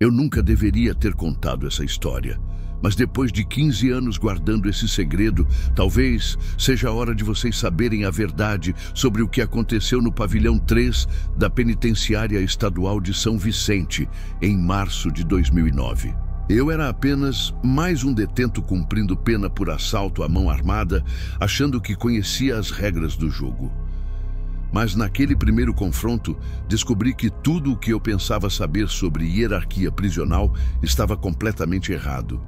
Eu nunca deveria ter contado essa história, mas depois de 15 anos guardando esse segredo, talvez seja a hora de vocês saberem a verdade sobre o que aconteceu no pavilhão 3 da Penitenciária Estadual de São Vicente, em março de 2009. Eu era apenas mais um detento cumprindo pena por assalto à mão armada, achando que conhecia as regras do jogo. Mas naquele primeiro confronto, descobri que tudo o que eu pensava saber sobre hierarquia prisional estava completamente errado.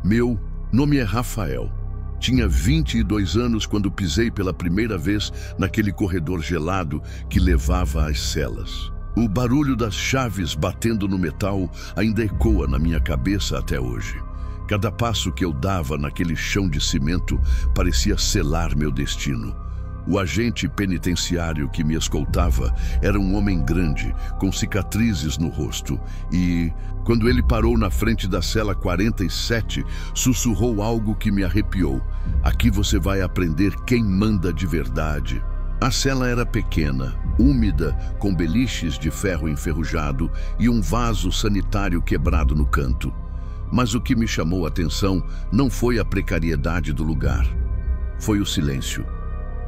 Meu nome é Rafael. Tinha 22 anos quando pisei pela primeira vez naquele corredor gelado que levava às celas. O barulho das chaves batendo no metal ainda ecoa na minha cabeça até hoje. Cada passo que eu dava naquele chão de cimento parecia selar meu destino. O agente penitenciário que me escoltava era um homem grande, com cicatrizes no rosto, e, quando ele parou na frente da cela 47, sussurrou algo que me arrepiou. Aqui você vai aprender quem manda de verdade. A cela era pequena, úmida, com beliches de ferro enferrujado e um vaso sanitário quebrado no canto. Mas o que me chamou a atenção não foi a precariedade do lugar. Foi o silêncio.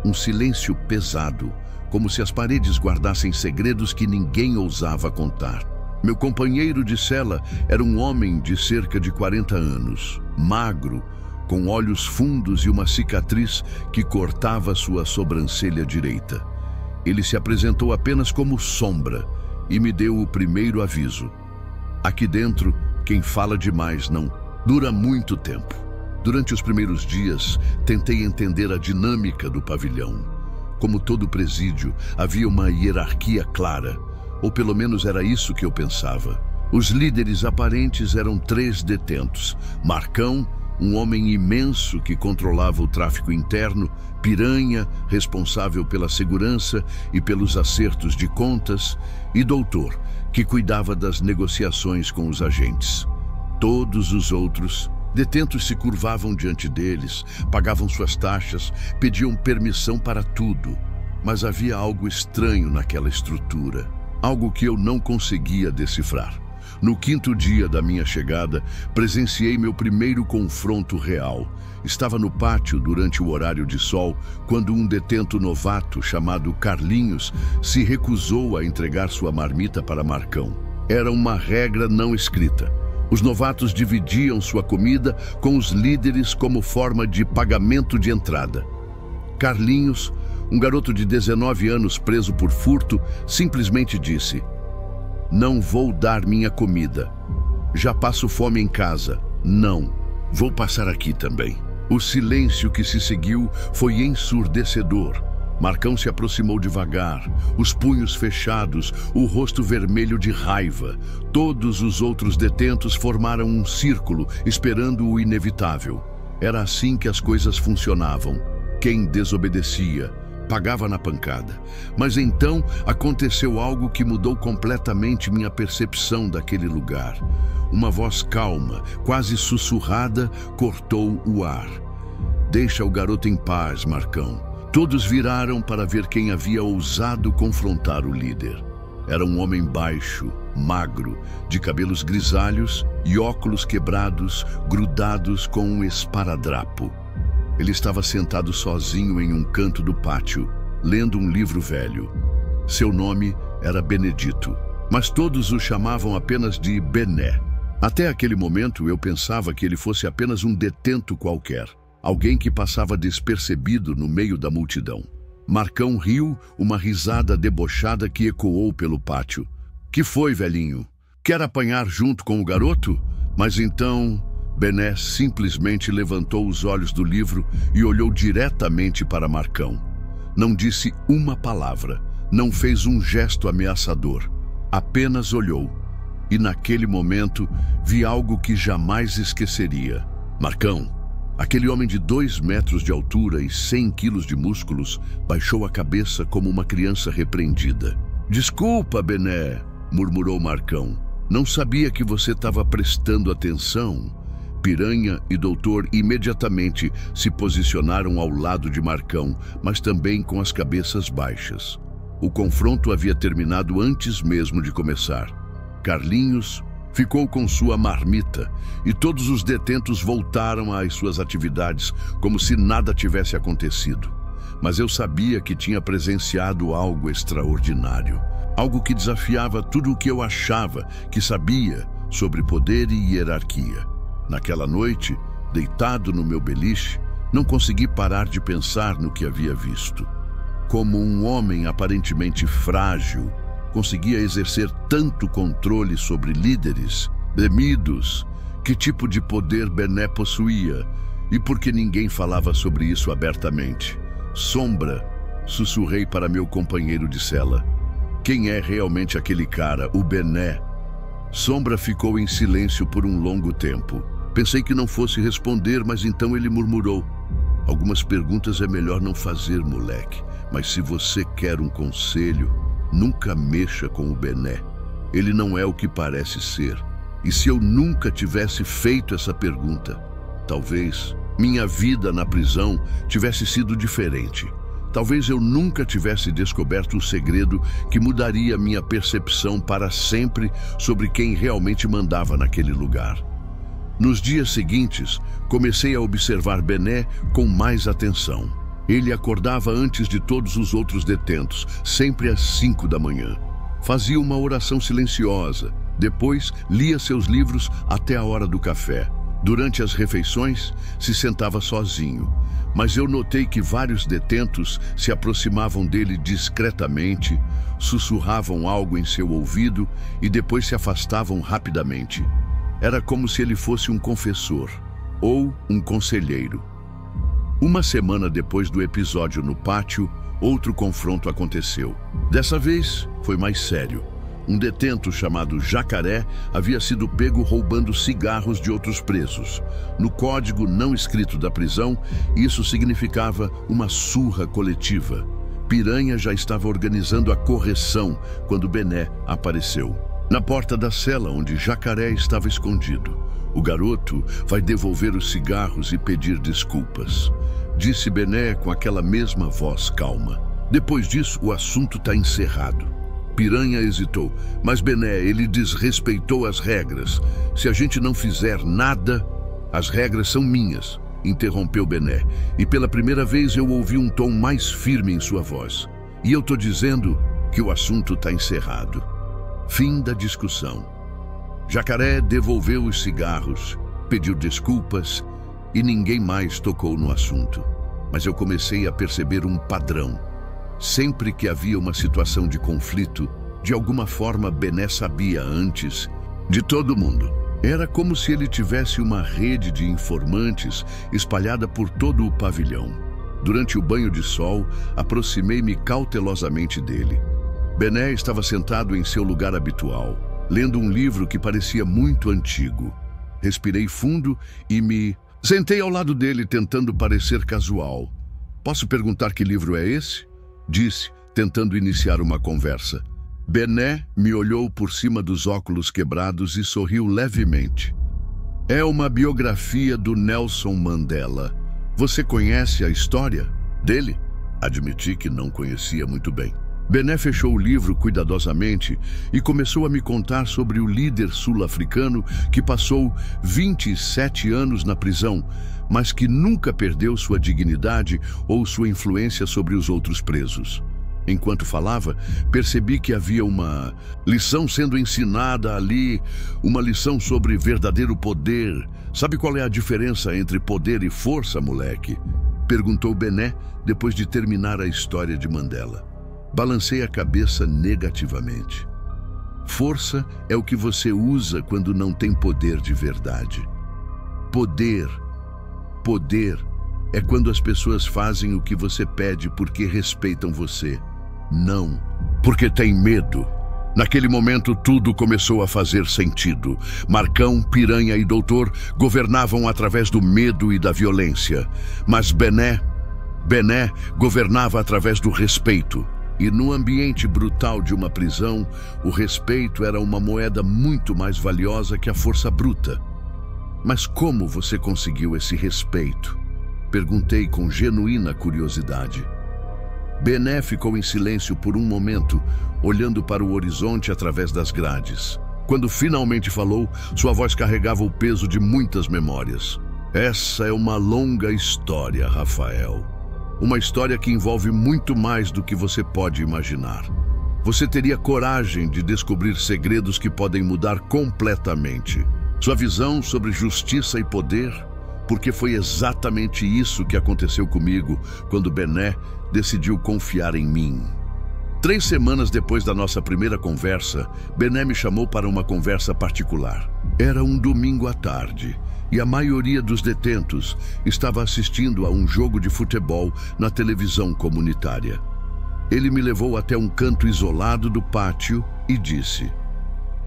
Um silêncio pesado, como se as paredes guardassem segredos que ninguém ousava contar. Meu companheiro de cela era um homem de cerca de 40 anos, magro, com olhos fundos e uma cicatriz que cortava sua sobrancelha direita. Ele se apresentou apenas como sombra e me deu o primeiro aviso. Aqui dentro, quem fala demais não dura muito tempo. Durante os primeiros dias, tentei entender a dinâmica do pavilhão. Como todo presídio, havia uma hierarquia clara, ou pelo menos era isso que eu pensava. Os líderes aparentes eram 3 detentos: Marcão, um homem imenso que controlava o tráfico interno; Piranha, responsável pela segurança e pelos acertos de contas; e Doutor, que cuidava das negociações com os agentes. Todos os outros detentos se curvavam diante deles, pagavam suas taxas, pediam permissão para tudo. Mas havia algo estranho naquela estrutura, algo que eu não conseguia decifrar. No 5º dia da minha chegada, presenciei meu primeiro confronto real. Estava no pátio durante o horário de sol, quando um detento novato chamado Carlinhos se recusou a entregar sua marmita para Marcão. Era uma regra não escrita. Os novatos dividiam sua comida com os líderes como forma de pagamento de entrada. Carlinhos, um garoto de 19 anos preso por furto, simplesmente disse: "Não vou dar minha comida. Já passo fome em casa. Não, vou passar aqui também." O silêncio que se seguiu foi ensurdecedor. Marcão se aproximou devagar, os punhos fechados, o rosto vermelho de raiva. Todos os outros detentos formaram um círculo, esperando o inevitável. Era assim que as coisas funcionavam. Quem desobedecia pagava na pancada. Mas então aconteceu algo que mudou completamente minha percepção daquele lugar. Uma voz calma, quase sussurrada, cortou o ar. "Deixa o garoto em paz, Marcão." Todos viraram para ver quem havia ousado confrontar o líder. Era um homem baixo, magro, de cabelos grisalhos e óculos quebrados, grudados com um esparadrapo. Ele estava sentado sozinho em um canto do pátio, lendo um livro velho. Seu nome era Benedito, mas todos o chamavam apenas de Bené. Até aquele momento eu pensava que ele fosse apenas um detento qualquer, alguém que passava despercebido no meio da multidão. Marcão riu, uma risada debochada que ecoou pelo pátio. "Que foi, velhinho? Quer apanhar junto com o garoto?" Mas então Bené simplesmente levantou os olhos do livro e olhou diretamente para Marcão. Não disse uma palavra, não fez um gesto ameaçador, apenas olhou. E naquele momento vi algo que jamais esqueceria. Marcão, aquele homem de 2 metros de altura e 100 quilos de músculos, baixou a cabeça como uma criança repreendida. "Desculpa, Bené", murmurou Marcão. "Não sabia que você estava prestando atenção." Piranha e Doutor imediatamente se posicionaram ao lado de Marcão, mas também com as cabeças baixas. O confronto havia terminado antes mesmo de começar. Carlinhos, ficou com sua marmita e todos os detentos voltaram às suas atividades como se nada tivesse acontecido. Mas eu sabia que tinha presenciado algo extraordinário, algo que desafiava tudo o que eu achava que sabia sobre poder e hierarquia. Naquela noite, deitado no meu beliche, não consegui parar de pensar no que havia visto. Como um homem aparentemente frágil conseguia exercer tanto controle sobre líderes temidos, que tipo de poder Bené possuía e por que ninguém falava sobre isso abertamente? Sombra, sussurrei para meu companheiro de cela. Quem é realmente aquele cara, o Bené? Sombra ficou em silêncio por um longo tempo. Pensei que não fosse responder, mas então ele murmurou: algumas perguntas é melhor não fazer, moleque. Mas se você quer um conselho, nunca mexa com o Bené. Ele não é o que parece ser. E se eu nunca tivesse feito essa pergunta, talvez minha vida na prisão tivesse sido diferente. Talvez eu nunca tivesse descoberto o segredo que mudaria minha percepção para sempre sobre quem realmente mandava naquele lugar. Nos dias seguintes, comecei a observar Bené com mais atenção. Ele acordava antes de todos os outros detentos, sempre às 5 da manhã. Fazia uma oração silenciosa, depois lia seus livros até a hora do café. Durante as refeições, se sentava sozinho, mas eu notei que vários detentos se aproximavam dele discretamente, sussurravam algo em seu ouvido e depois se afastavam rapidamente. Era como se ele fosse um confessor ou um conselheiro. Uma semana depois do episódio no pátio, outro confronto aconteceu. Dessa vez, foi mais sério. Um detento chamado Jacaré havia sido pego roubando cigarros de outros presos. No código não escrito da prisão, isso significava uma surra coletiva. Piranha já estava organizando a correção quando Bené apareceu. Na porta da cela onde Jacaré estava escondido, o garoto vai devolver os cigarros e pedir desculpas, disse Bené com aquela mesma voz calma. Depois disso, o assunto está encerrado. Piranha hesitou, mas Bené, ele desrespeitou as regras. Se a gente não fizer nada, as regras são minhas, interrompeu Bené. E pela primeira vez eu ouvi um tom mais firme em sua voz. E eu tô dizendo que o assunto está encerrado. Fim da discussão. Jacaré devolveu os cigarros, pediu desculpas e ninguém mais tocou no assunto. Mas eu comecei a perceber um padrão. Sempre que havia uma situação de conflito, de alguma forma Bené sabia antes de todo mundo. Era como se ele tivesse uma rede de informantes espalhada por todo o pavilhão. Durante o banho de sol, aproximei-me cautelosamente dele. Bené estava sentado em seu lugar habitual, lendo um livro que parecia muito antigo. Respirei fundo e me sentei ao lado dele, tentando parecer casual. Posso perguntar que livro é esse? Disse, tentando iniciar uma conversa. Bené me olhou por cima dos óculos quebrados e sorriu levemente. É uma biografia do Nelson Mandela. Você conhece a história dele? Admiti que não conhecia muito bem. Bené fechou o livro cuidadosamente e começou a me contar sobre o líder sul-africano que passou 27 anos na prisão, mas que nunca perdeu sua dignidade ou sua influência sobre os outros presos. Enquanto falava, percebi que havia uma lição sendo ensinada ali, uma lição sobre verdadeiro poder. Sabe qual é a diferença entre poder e força, moleque? Perguntou Bené depois de terminar a história de Mandela. Balancei a cabeça negativamente. Força é o que você usa quando não tem poder de verdade. Poder é quando as pessoas fazem o que você pede porque respeitam você. Não, porque tem medo. Naquele momento tudo começou a fazer sentido. Marcão, Piranha e Doutor governavam através do medo e da violência. Mas Bené governava através do respeito. E no ambiente brutal de uma prisão, o respeito era uma moeda muito mais valiosa que a força bruta. Mas como você conseguiu esse respeito? Perguntei com genuína curiosidade. Bené ficou em silêncio por um momento, olhando para o horizonte através das grades. Quando finalmente falou, sua voz carregava o peso de muitas memórias. Essa é uma longa história, Rafael. Uma história que envolve muito mais do que você pode imaginar. Você teria coragem de descobrir segredos que podem mudar completamente sua visão sobre justiça e poder, porque foi exatamente isso que aconteceu comigo quando Bené decidiu confiar em mim. 3 semanas depois da nossa primeira conversa, Bené me chamou para uma conversa particular. Era um domingo à tarde e a maioria dos detentos estava assistindo a um jogo de futebol na televisão comunitária. Ele me levou até um canto isolado do pátio e disse: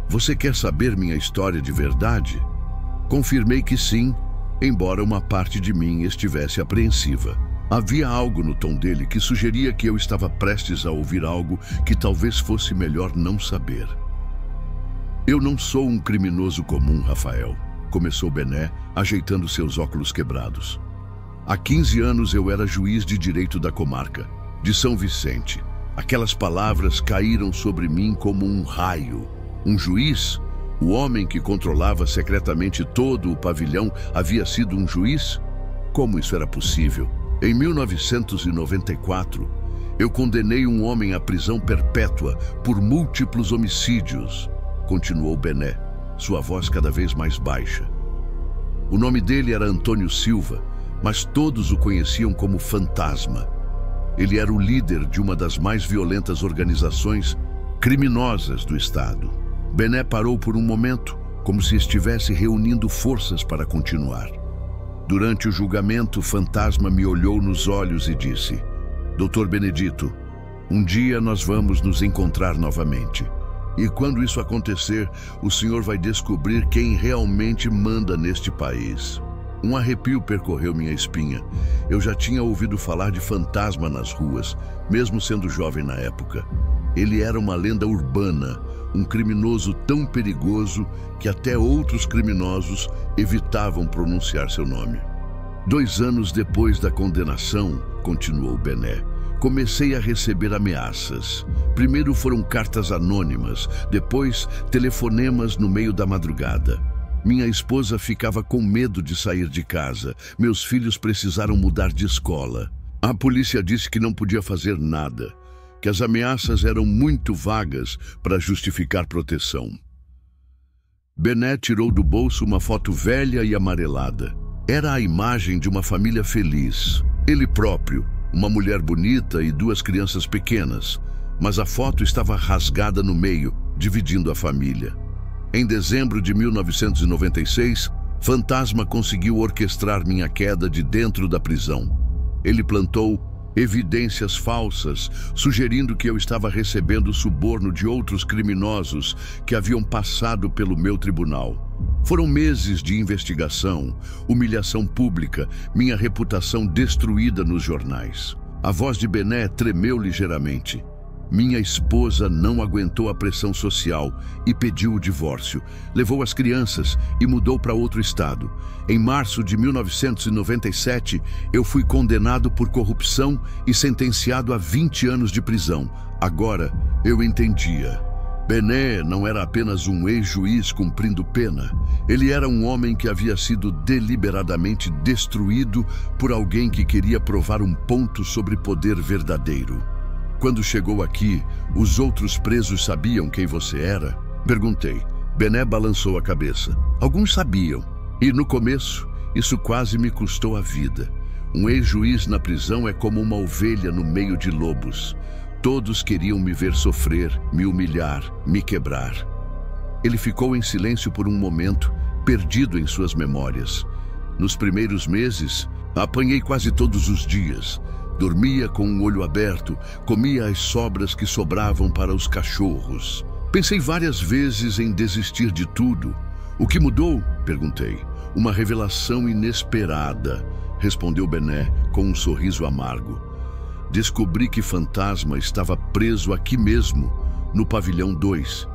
"Você quer saber minha história de verdade?" Confirmei que sim, embora uma parte de mim estivesse apreensiva. Havia algo no tom dele que sugeria que eu estava prestes a ouvir algo que talvez fosse melhor não saber. "Eu não sou um criminoso comum, Rafael", começou Bené, ajeitando seus óculos quebrados. "Há 15 anos eu era juiz de direito da comarca, de São Vicente. Aquelas palavras caíram sobre mim como um raio. Um juiz? O homem que controlava secretamente todo o pavilhão havia sido um juiz? Como isso era possível? Em 1994, eu condenei um homem à prisão perpétua por múltiplos homicídios", continuou Bené, sua voz cada vez mais baixa. O nome dele era Antônio Silva, mas todos o conheciam como Fantasma. Ele era o líder de uma das mais violentas organizações criminosas do estado. Bené parou por um momento, como se estivesse reunindo forças para continuar. Durante o julgamento, Fantasma me olhou nos olhos e disse: "Dr. Benedito, um dia nós vamos nos encontrar novamente. E quando isso acontecer, o senhor vai descobrir quem realmente manda neste país." Um arrepio percorreu minha espinha. Eu já tinha ouvido falar de Fantasma nas ruas, mesmo sendo jovem na época. Ele era uma lenda urbana, um criminoso tão perigoso que até outros criminosos evitavam pronunciar seu nome. 2 anos depois da condenação, continuou Bené, comecei a receber ameaças. Primeiro foram cartas anônimas, depois telefonemas no meio da madrugada. Minha esposa ficava com medo de sair de casa. Meus filhos precisaram mudar de escola. A polícia disse que não podia fazer nada, que as ameaças eram muito vagas para justificar proteção. Bené tirou do bolso uma foto velha e amarelada. Era a imagem de uma família feliz. Ele próprio, uma mulher bonita e 2 crianças pequenas, mas a foto estava rasgada no meio, dividindo a família. Em dezembro de 1996, Fantasma conseguiu orquestrar minha queda de dentro da prisão. Ele plantou evidências falsas, sugerindo que eu estava recebendo suborno de outros criminosos que haviam passado pelo meu tribunal. Foram meses de investigação, humilhação pública, minha reputação destruída nos jornais. A voz de Bené tremeu ligeiramente. Minha esposa não aguentou a pressão social e pediu o divórcio. Levou as crianças e mudou para outro estado. Em março de 1997, eu fui condenado por corrupção e sentenciado a 20 anos de prisão. Agora, eu entendia. Bené não era apenas um ex-juiz cumprindo pena. Ele era um homem que havia sido deliberadamente destruído por alguém que queria provar um ponto sobre poder verdadeiro. "Quando chegou aqui, os outros presos sabiam quem você era?" Perguntei. Bené balançou a cabeça. "Alguns sabiam. E no começo, isso quase me custou a vida. Um ex-juiz na prisão é como uma ovelha no meio de lobos. Todos queriam me ver sofrer, me humilhar, me quebrar." Ele ficou em silêncio por um momento, perdido em suas memórias. "Nos primeiros meses, apanhei quase todos os dias. Dormia com um olho aberto, comia as sobras que sobravam para os cachorros. Pensei várias vezes em desistir de tudo." "O que mudou?" perguntei. "Uma revelação inesperada", respondeu Bené com um sorriso amargo. "Descobri que Fantasma estava preso aqui mesmo, no pavilhão 2,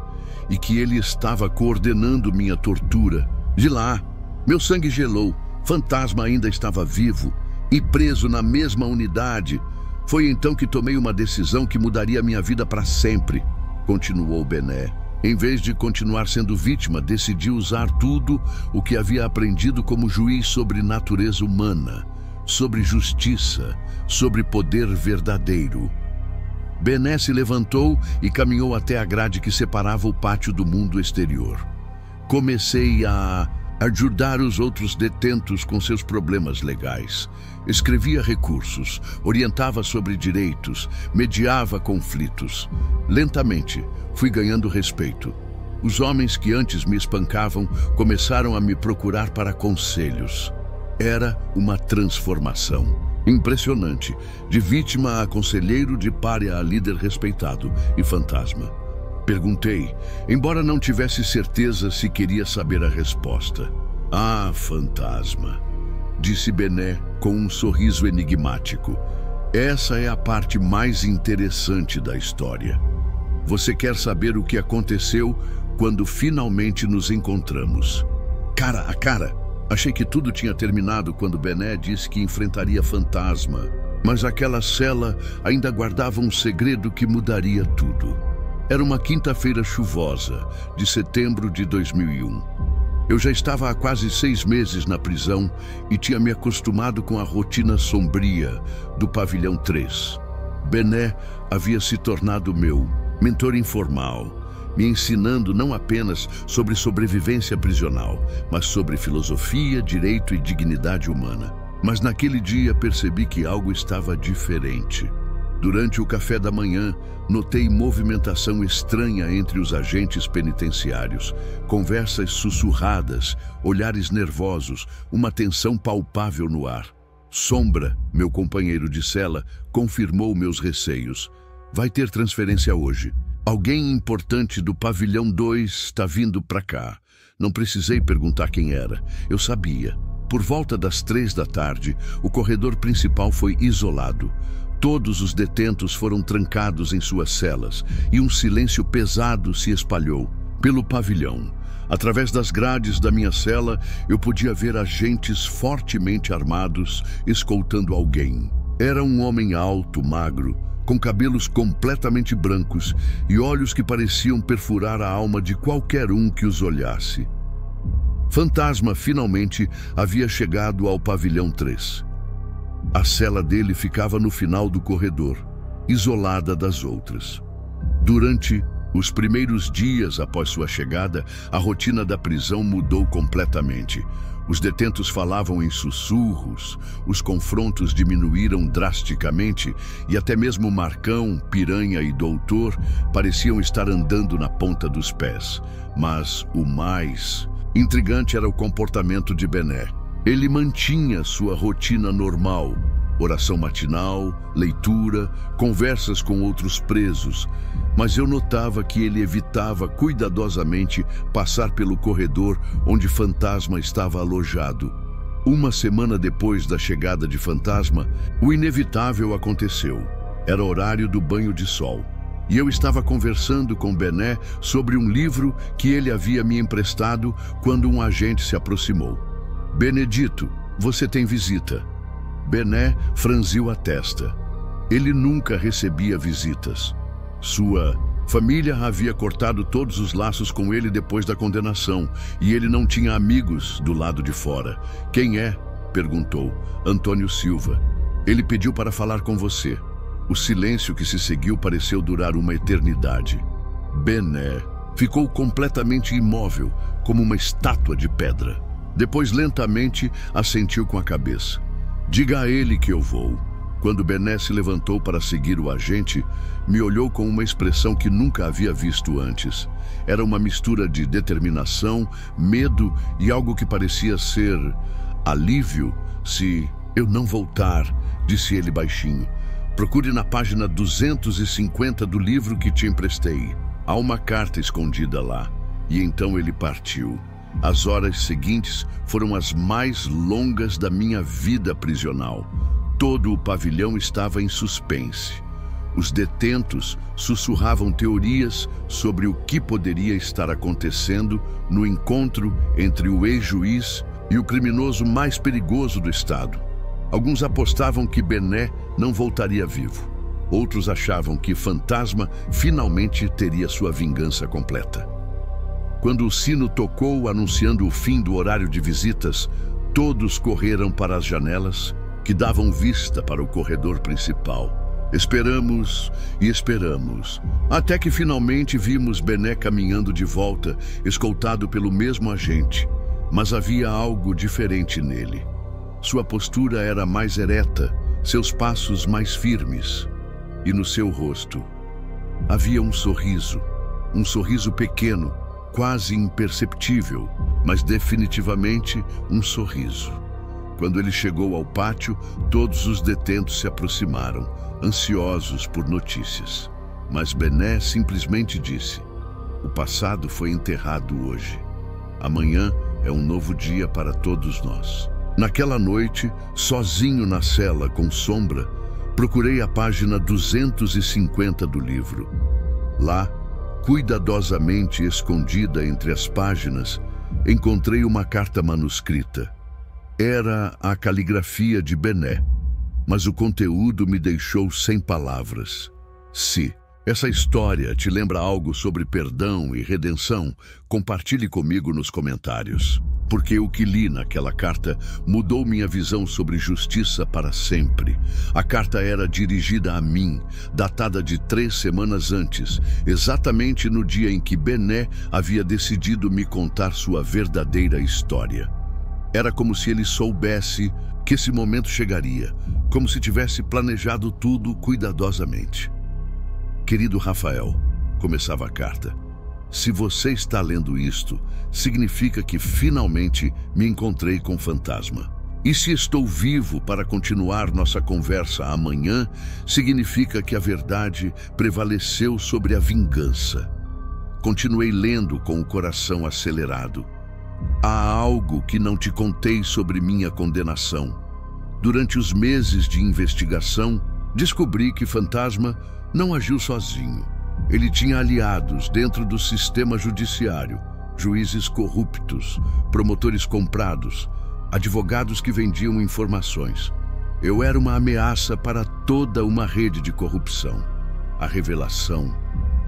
e que ele estava coordenando minha tortura. De lá, meu sangue gelou. Fantasma ainda estava vivo e preso na mesma unidade. Foi então que tomei uma decisão que mudaria minha vida para sempre", continuou Bené. Em vez de continuar sendo vítima, decidi usar tudo o que havia aprendido como juiz sobre natureza humana, sobre justiça, sobre poder verdadeiro. Bené se levantou e caminhou até a grade que separava o pátio do mundo exterior. Comecei a ajudar os outros detentos com seus problemas legais. Escrevia recursos, orientava sobre direitos, mediava conflitos. Lentamente, fui ganhando respeito. Os homens que antes me espancavam começaram a me procurar para conselhos. Era uma transformação impressionante, de vítima a conselheiro, de pária a líder respeitado e fantasma. Perguntei, embora não tivesse certeza se queria saber a resposta. Ah, fantasma, disse Bené com um sorriso enigmático. Essa é a parte mais interessante da história. Você quer saber o que aconteceu quando finalmente nos encontramos? Cara a cara. Achei que tudo tinha terminado quando Bené disse que enfrentaria fantasma, mas aquela cela ainda guardava um segredo que mudaria tudo. Era uma quinta-feira chuvosa, de setembro de 2001. Eu já estava há quase 6 meses na prisão e tinha me acostumado com a rotina sombria do pavilhão 3. Bené havia se tornado meu mentor informal, me ensinando não apenas sobre sobrevivência prisional, mas sobre filosofia, direito e dignidade humana. Mas naquele dia percebi que algo estava diferente. Durante o café da manhã, notei movimentação estranha entre os agentes penitenciários, conversas sussurradas, olhares nervosos, uma tensão palpável no ar. Sombra, meu companheiro de cela, confirmou meus receios. Vai ter transferência hoje. Alguém importante do pavilhão 2 está vindo para cá. Não precisei perguntar quem era. Eu sabia. Por volta das 3 da tarde, o corredor principal foi isolado. Todos os detentos foram trancados em suas celas e um silêncio pesado se espalhou pelo pavilhão. Através das grades da minha cela, eu podia ver agentes fortemente armados escoltando alguém. Era um homem alto, magro, com cabelos completamente brancos e olhos que pareciam perfurar a alma de qualquer um que os olhasse. Fantasma finalmente havia chegado ao pavilhão 3. A cela dele ficava no final do corredor, isolada das outras. Durante os primeiros dias após sua chegada, a rotina da prisão mudou completamente. Os detentos falavam em sussurros, os confrontos diminuíram drasticamente e até mesmo Marcão, Piranha e Doutor pareciam estar andando na ponta dos pés. Mas o mais intrigante era o comportamento de Bené. Ele mantinha sua rotina normal, oração matinal, leitura, conversas com outros presos, mas eu notava que ele evitava cuidadosamente passar pelo corredor onde Fantasma estava alojado. Uma semana depois da chegada de Fantasma, o inevitável aconteceu. Era horário do banho de sol. E eu estava conversando com Bené sobre um livro que ele havia me emprestado quando um agente se aproximou. Benedito, você tem visita. Bené franziu a testa. Ele nunca recebia visitas. Sua família havia cortado todos os laços com ele depois da condenação, e ele não tinha amigos do lado de fora. Quem é? Perguntou. Antônio Silva. Ele pediu para falar com você. O silêncio que se seguiu pareceu durar uma eternidade. Bené ficou completamente imóvel, como uma estátua de pedra. Depois, lentamente, assentiu com a cabeça. Diga a ele que eu vou. Quando Bené se levantou para seguir o agente, me olhou com uma expressão que nunca havia visto antes. Era uma mistura de determinação, medo e algo que parecia ser alívio. Se eu não voltar, disse ele baixinho. Procure na página 250 do livro que te emprestei. Há uma carta escondida lá. E então ele partiu. As horas seguintes foram as mais longas da minha vida prisional. Todo o pavilhão estava em suspense. Os detentos sussurravam teorias sobre o que poderia estar acontecendo no encontro entre o ex-juiz e o criminoso mais perigoso do estado. Alguns apostavam que Bené não voltaria vivo. Outros achavam que Fantasma finalmente teria sua vingança completa. Quando o sino tocou anunciando o fim do horário de visitas, todos correram para as janelas que davam vista para o corredor principal. Esperamos e esperamos, até que finalmente vimos Bené caminhando de volta, escoltado pelo mesmo agente. Mas havia algo diferente nele. Sua postura era mais ereta, seus passos mais firmes. E no seu rosto havia um sorriso pequeno, quase imperceptível, mas definitivamente um sorriso. Quando ele chegou ao pátio, todos os detentos se aproximaram, ansiosos por notícias. Mas Bené simplesmente disse: "O passado foi enterrado hoje. Amanhã é um novo dia para todos nós." Naquela noite, sozinho na cela com sombra, procurei a página 250 do livro. Lá, cuidadosamente escondida entre as páginas, encontrei uma carta manuscrita. Era a caligrafia de Bené, mas o conteúdo me deixou sem palavras. Se essa história te lembra algo sobre perdão e redenção, compartilhe comigo nos comentários, porque o que li naquela carta mudou minha visão sobre justiça para sempre. A carta era dirigida a mim, datada de 3 semanas antes, exatamente no dia em que Bené havia decidido me contar sua verdadeira história. Era como se ele soubesse que esse momento chegaria, como se tivesse planejado tudo cuidadosamente. "Querido Rafael", começava a carta, "se você está lendo isto, significa que finalmente me encontrei com Fantasma. E se estou vivo para continuar nossa conversa amanhã, significa que a verdade prevaleceu sobre a vingança." Continuei lendo com o coração acelerado. "Há algo que não te contei sobre minha condenação. Durante os meses de investigação, descobri que Fantasma não agiu sozinho. Ele tinha aliados dentro do sistema judiciário, juízes corruptos, promotores comprados, advogados que vendiam informações. Eu era uma ameaça para toda uma rede de corrupção. A revelação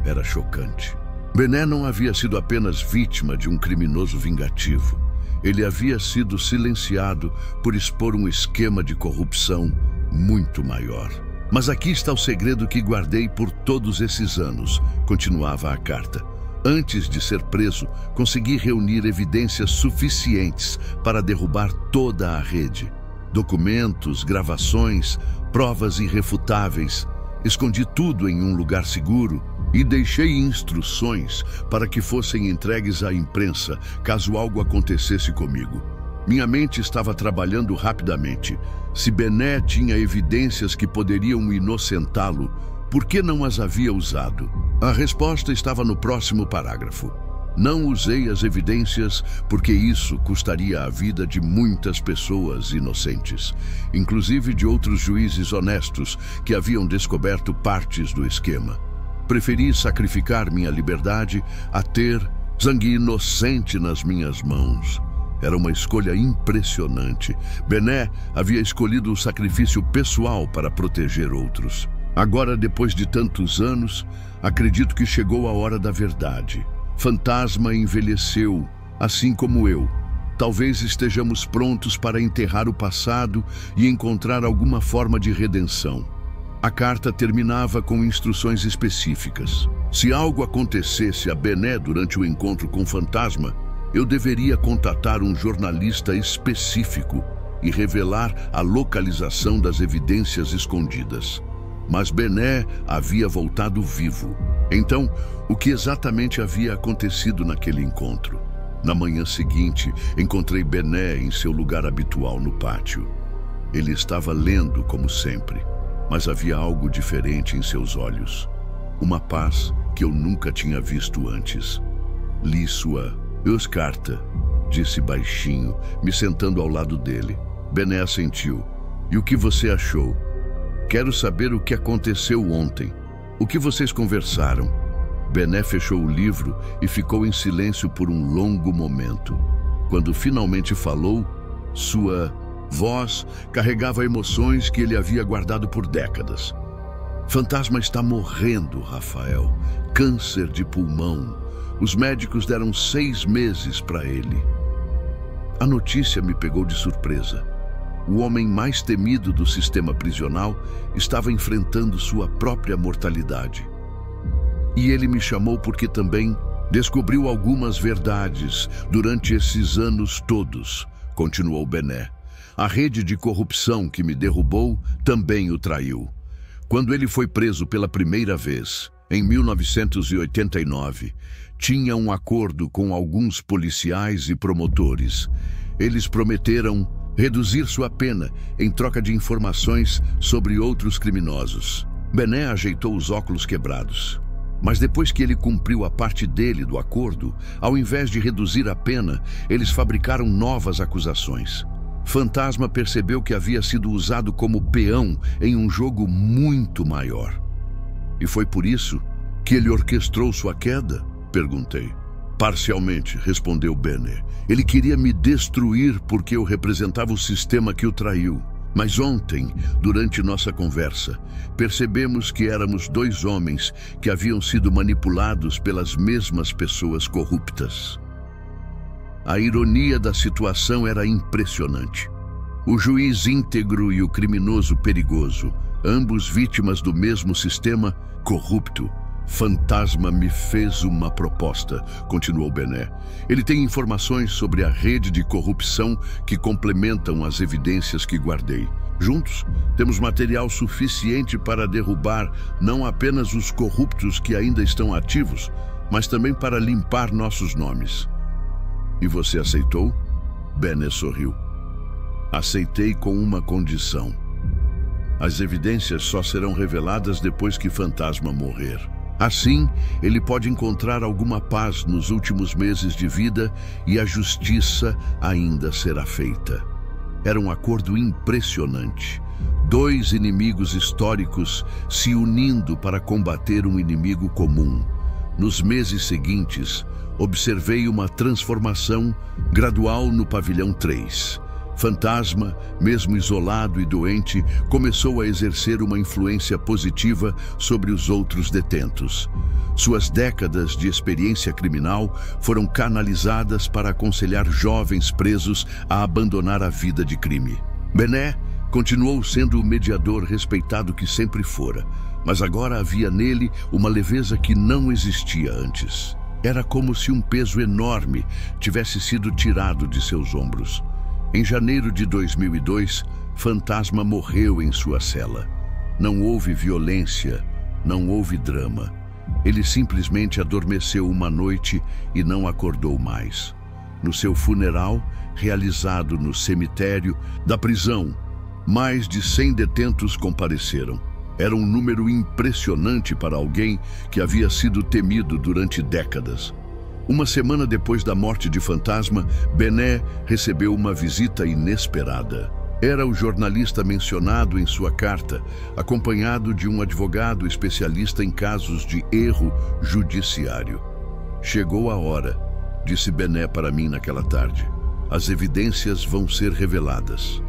era chocante. Bené não havia sido apenas vítima de um criminoso vingativo. Ele havia sido silenciado por expor um esquema de corrupção muito maior. "Mas aqui está o segredo que guardei por todos esses anos", continuava a carta. "Antes de ser preso, consegui reunir evidências suficientes para derrubar toda a rede. Documentos, gravações, provas irrefutáveis. Escondi tudo em um lugar seguro e deixei instruções para que fossem entregues à imprensa caso algo acontecesse comigo. Minha mente estava trabalhando rapidamente. Se Bené tinha evidências que poderiam inocentá-lo, por que não as havia usado? A resposta estava no próximo parágrafo. Não usei as evidências porque isso custaria a vida de muitas pessoas inocentes, inclusive de outros juízes honestos que haviam descoberto partes do esquema. Preferi sacrificar minha liberdade a ter sangue inocente nas minhas mãos. Era uma escolha impressionante. Bené havia escolhido o sacrifício pessoal para proteger outros. Agora, depois de tantos anos, acredito que chegou a hora da verdade. Fantasma envelheceu, assim como eu. Talvez estejamos prontos para enterrar o passado e encontrar alguma forma de redenção." A carta terminava com instruções específicas. Se algo acontecesse a Bené durante o encontro com Fantasma, eu deveria contatar um jornalista específico e revelar a localização das evidências escondidas. Mas Bené havia voltado vivo. Então, o que exatamente havia acontecido naquele encontro? Na manhã seguinte, encontrei Bené em seu lugar habitual no pátio. Ele estava lendo como sempre, mas havia algo diferente em seus olhos. Uma paz que eu nunca tinha visto antes. "Li sua carta", disse baixinho, me sentando ao lado dele. Bené assentiu. "E o que você achou?" "Quero saber o que aconteceu ontem. O que vocês conversaram?" Bené fechou o livro e ficou em silêncio por um longo momento. Quando finalmente falou, sua voz carregava emoções que ele havia guardado por décadas. Fantasma está morrendo, Rafael. Câncer de pulmão. Os médicos deram 6 meses para ele. A notícia me pegou de surpresa. O homem mais temido do sistema prisional estava enfrentando sua própria mortalidade. E ele me chamou porque também descobriu algumas verdades durante esses anos todos, continuou Bené. A rede de corrupção que me derrubou também o traiu. Quando ele foi preso pela primeira vez, em 1989, tinha um acordo com alguns policiais e promotores. Eles prometeram reduzir sua pena em troca de informações sobre outros criminosos. Bené ajeitou os óculos quebrados. Mas depois que ele cumpriu a parte dele do acordo, ao invés de reduzir a pena, eles fabricaram novas acusações. Fantasma percebeu que havia sido usado como peão em um jogo muito maior. E foi por isso que ele orquestrou sua queda? Perguntei. Parcialmente, respondeu Bené. Ele queria me destruir porque eu representava o sistema que o traiu. Mas ontem, durante nossa conversa, percebemos que éramos 2 homens que haviam sido manipulados pelas mesmas pessoas corruptas. A ironia da situação era impressionante. O juiz íntegro e o criminoso perigoso, ambos vítimas do mesmo sistema corrupto. Fantasma me fez uma proposta, continuou Bené. Ele tem informações sobre a rede de corrupção que complementam as evidências que guardei. Juntos, temos material suficiente para derrubar não apenas os corruptos que ainda estão ativos, mas também para limpar nossos nomes. E você aceitou? Bené sorriu. Aceitei com uma condição. As evidências só serão reveladas depois que Fantasma morrer. Assim, ele pode encontrar alguma paz nos últimos meses de vida e a justiça ainda será feita. Era um acordo impressionante. 2 inimigos históricos se unindo para combater um inimigo comum. Nos meses seguintes, observei uma transformação gradual no pavilhão 3. Fantasma, mesmo isolado e doente, começou a exercer uma influência positiva sobre os outros detentos. Suas décadas de experiência criminal foram canalizadas para aconselhar jovens presos a abandonar a vida de crime. Bené continuou sendo o mediador respeitado que sempre fora, mas agora havia nele uma leveza que não existia antes. Era como se um peso enorme tivesse sido tirado de seus ombros. Em janeiro de 2002, Fantasma morreu em sua cela. Não houve violência, não houve drama. Ele simplesmente adormeceu uma noite e não acordou mais. No seu funeral, realizado no cemitério da prisão, mais de 100 detentos compareceram. Era um número impressionante para alguém que havia sido temido durante décadas. Uma semana depois da morte de Fantasma, Bené recebeu uma visita inesperada. Era o jornalista mencionado em sua carta, acompanhado de um advogado especialista em casos de erro judiciário. Chegou a hora, disse Bené para mim naquela tarde. As evidências vão ser reveladas.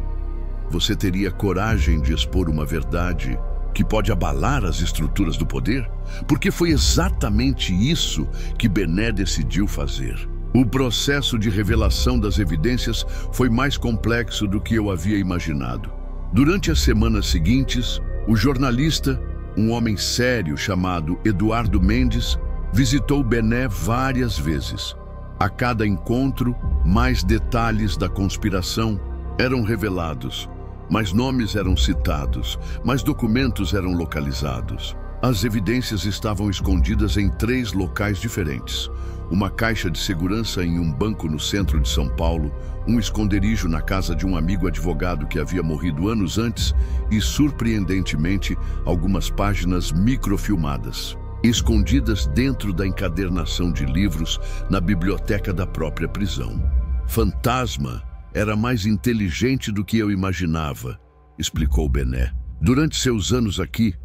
Você teria coragem de expor uma verdade que pode abalar as estruturas do poder? Porque foi exatamente isso que Bené decidiu fazer. O processo de revelação das evidências foi mais complexo do que eu havia imaginado. Durante as semanas seguintes, o jornalista, um homem sério chamado Eduardo Mendes, visitou Bené várias vezes. A cada encontro, mais detalhes da conspiração eram revelados. Mais nomes eram citados, mais documentos eram localizados. As evidências estavam escondidas em 3 locais diferentes. Uma caixa de segurança em um banco no centro de São Paulo, um esconderijo na casa de um amigo advogado que havia morrido anos antes e, surpreendentemente, algumas páginas microfilmadas, escondidas dentro da encadernação de livros na biblioteca da própria prisão. Fantasma era mais inteligente do que eu imaginava, explicou Bené. Durante seus anos aqui,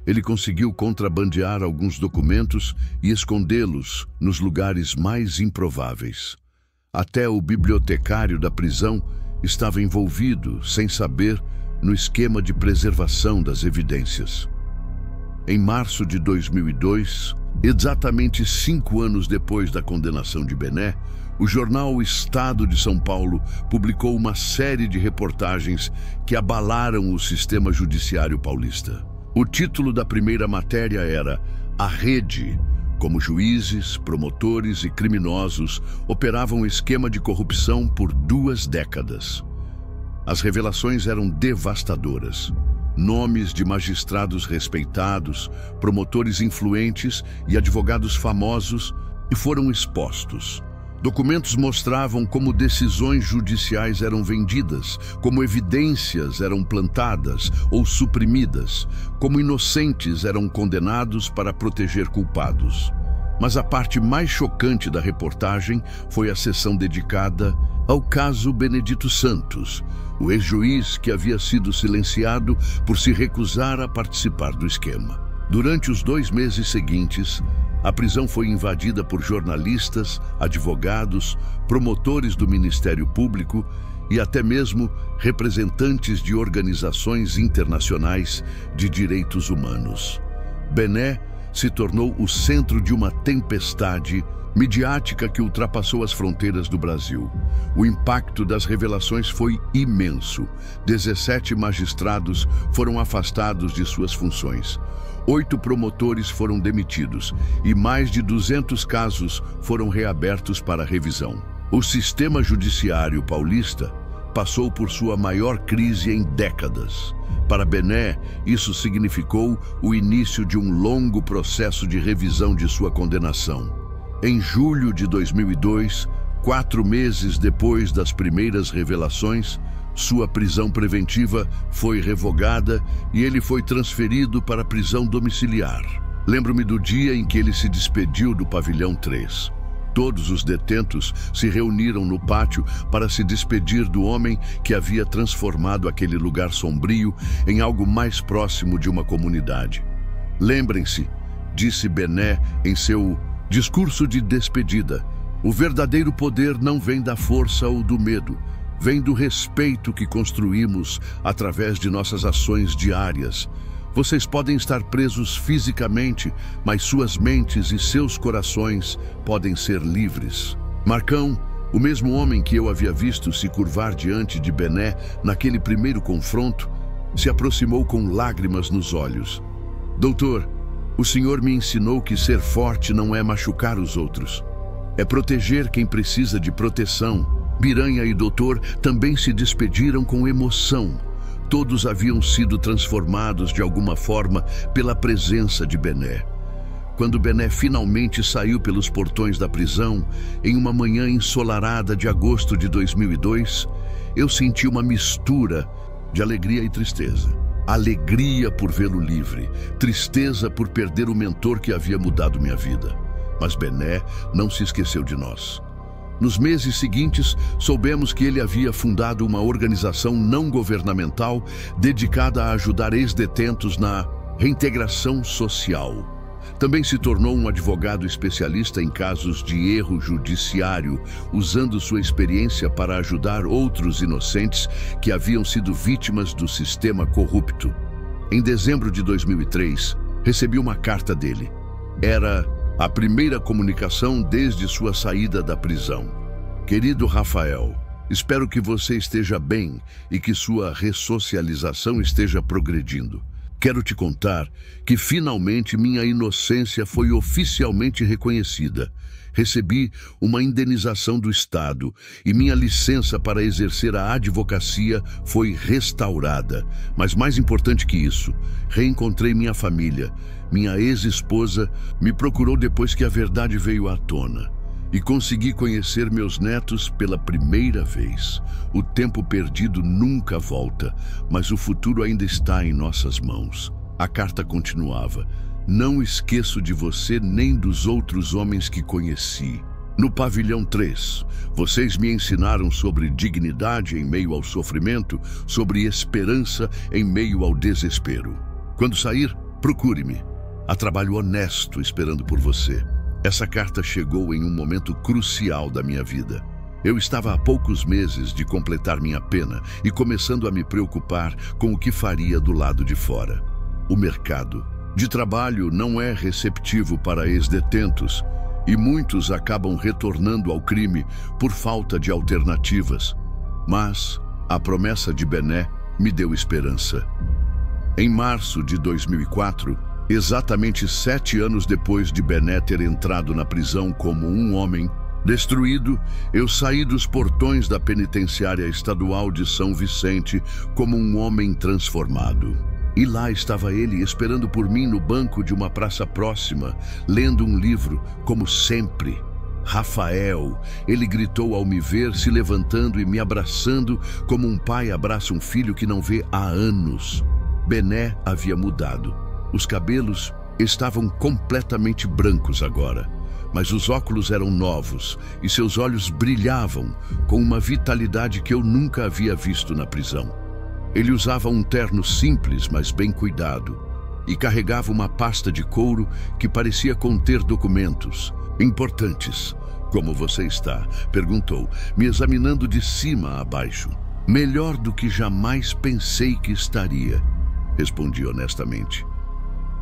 ele conseguiu contrabandear alguns documentos e escondê-los nos lugares mais improváveis. Até o bibliotecário da prisão estava envolvido, sem saber, no esquema de preservação das evidências. Em março de 2002, exatamente 5 anos depois da condenação de Bené, o jornal O Estado de São Paulo publicou uma série de reportagens que abalaram o sistema judiciário paulista. O título da primeira matéria era A Rede, como juízes, promotores e criminosos operavam um esquema de corrupção por 2 décadas. As revelações eram devastadoras. Nomes de magistrados respeitados, promotores influentes e advogados famosos foram expostos. Documentos mostravam como decisões judiciais eram vendidas, como evidências eram plantadas ou suprimidas, como inocentes eram condenados para proteger culpados. Mas a parte mais chocante da reportagem foi a seção dedicada ao caso Benedito Santos, o ex-juiz que havia sido silenciado por se recusar a participar do esquema. Durante os 2 meses seguintes, a prisão foi invadida por jornalistas, advogados, promotores do Ministério Público e até mesmo representantes de organizações internacionais de direitos humanos. Bené se tornou o centro de uma tempestade midiática que ultrapassou as fronteiras do Brasil. O impacto das revelações foi imenso. 17 magistrados foram afastados de suas funções. 8 promotores foram demitidos e mais de 200 casos foram reabertos para revisão. O sistema judiciário paulista passou por sua maior crise em décadas. Para Bené, isso significou o início de um longo processo de revisão de sua condenação. Em julho de 2002, 4 meses depois das primeiras revelações, sua prisão preventiva foi revogada e ele foi transferido para a prisão domiciliar. Lembro-me do dia em que ele se despediu do pavilhão 3. Todos os detentos se reuniram no pátio para se despedir do homem que havia transformado aquele lugar sombrio em algo mais próximo de uma comunidade. Lembrem-se, disse Bené em seu discurso de despedida, o verdadeiro poder não vem da força ou do medo, vem do respeito que construímos através de nossas ações diárias. Vocês podem estar presos fisicamente, mas suas mentes e seus corações podem ser livres. Marcão, o mesmo homem que eu havia visto se curvar diante de Bené naquele primeiro confronto, se aproximou com lágrimas nos olhos. Doutor, o senhor me ensinou que ser forte não é machucar os outros. É proteger quem precisa de proteção. Miranha e doutor também se despediram com emoção. Todos haviam sido transformados de alguma forma pela presença de Bené. Quando Bené finalmente saiu pelos portões da prisão, em uma manhã ensolarada de agosto de 2002, eu senti uma mistura de alegria e tristeza. Alegria por vê-lo livre, tristeza por perder o mentor que havia mudado minha vida. Mas Bené não se esqueceu de nós. Nos meses seguintes, soubemos que ele havia fundado uma organização não governamental dedicada a ajudar ex-detentos na reintegração social. Também se tornou um advogado especialista em casos de erro judiciário, usando sua experiência para ajudar outros inocentes que haviam sido vítimas do sistema corrupto. Em dezembro de 2003, recebi uma carta dele. Era a primeira comunicação desde sua saída da prisão. Querido Rafael, espero que você esteja bem e que sua ressocialização esteja progredindo. Quero te contar que finalmente minha inocência foi oficialmente reconhecida. Recebi uma indenização do Estado e minha licença para exercer a advocacia foi restaurada. Mas mais importante que isso, reencontrei minha família. Minha ex-esposa me procurou depois que a verdade veio à tona. E consegui conhecer meus netos pela primeira vez. O tempo perdido nunca volta, mas o futuro ainda está em nossas mãos. A carta continuava. Não esqueço de você nem dos outros homens que conheci. No pavilhão 3, vocês me ensinaram sobre dignidade em meio ao sofrimento, sobre esperança em meio ao desespero. Quando sair, procure-me. Há trabalho honesto esperando por você. Essa carta chegou em um momento crucial da minha vida. Eu estava há poucos meses de completar minha pena e começando a me preocupar com o que faria do lado de fora. O mercado de trabalho não é receptivo para ex-detentos e muitos acabam retornando ao crime por falta de alternativas. Mas a promessa de Bené me deu esperança. Em março de 2004, exatamente 7 anos depois de Bené ter entrado na prisão como um homem destruído, eu saí dos portões da penitenciária estadual de São Vicente como um homem transformado. E lá estava ele esperando por mim no banco de uma praça próxima, lendo um livro, como sempre. Rafael, ele gritou ao me ver, se levantando e me abraçando como um pai abraça um filho que não vê há anos. Bené havia mudado. Os cabelos estavam completamente brancos agora, mas os óculos eram novos e seus olhos brilhavam com uma vitalidade que eu nunca havia visto na prisão. Ele usava um terno simples, mas bem cuidado, e carregava uma pasta de couro que parecia conter documentos importantes. Como você está? Perguntou, me examinando de cima a baixo. Melhor do que jamais pensei que estaria, respondi honestamente.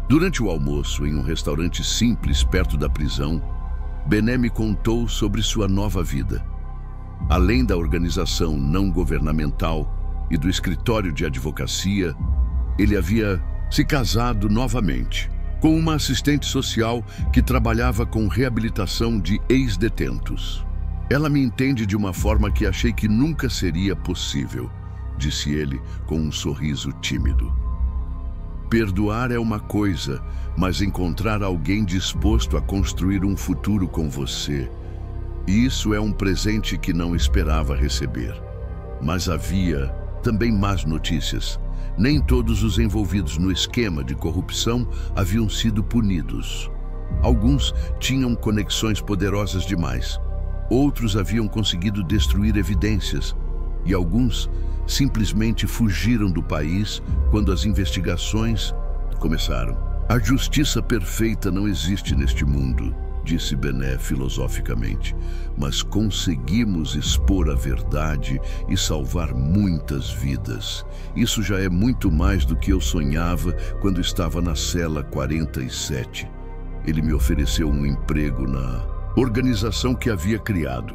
Durante o almoço, em um restaurante simples perto da prisão, Bené me contou sobre sua nova vida. Além da organização não governamental e do escritório de advocacia, ele havia se casado novamente com uma assistente social que trabalhava com reabilitação de ex-detentos. Ela me entende de uma forma que achei que nunca seria possível, disse ele com um sorriso tímido. Perdoar é uma coisa, mas encontrar alguém disposto a construir um futuro com você, isso é um presente que não esperava receber. Mas havia também más notícias. Nem todos os envolvidos no esquema de corrupção haviam sido punidos. Alguns tinham conexões poderosas demais. Outros haviam conseguido destruir evidências. E alguns simplesmente fugiram do país quando as investigações começaram. A justiça perfeita não existe neste mundo, disse Bené filosoficamente, mas conseguimos expor a verdade e salvar muitas vidas. Isso já é muito mais do que eu sonhava quando estava na cela 47. Ele me ofereceu um emprego na organização que havia criado,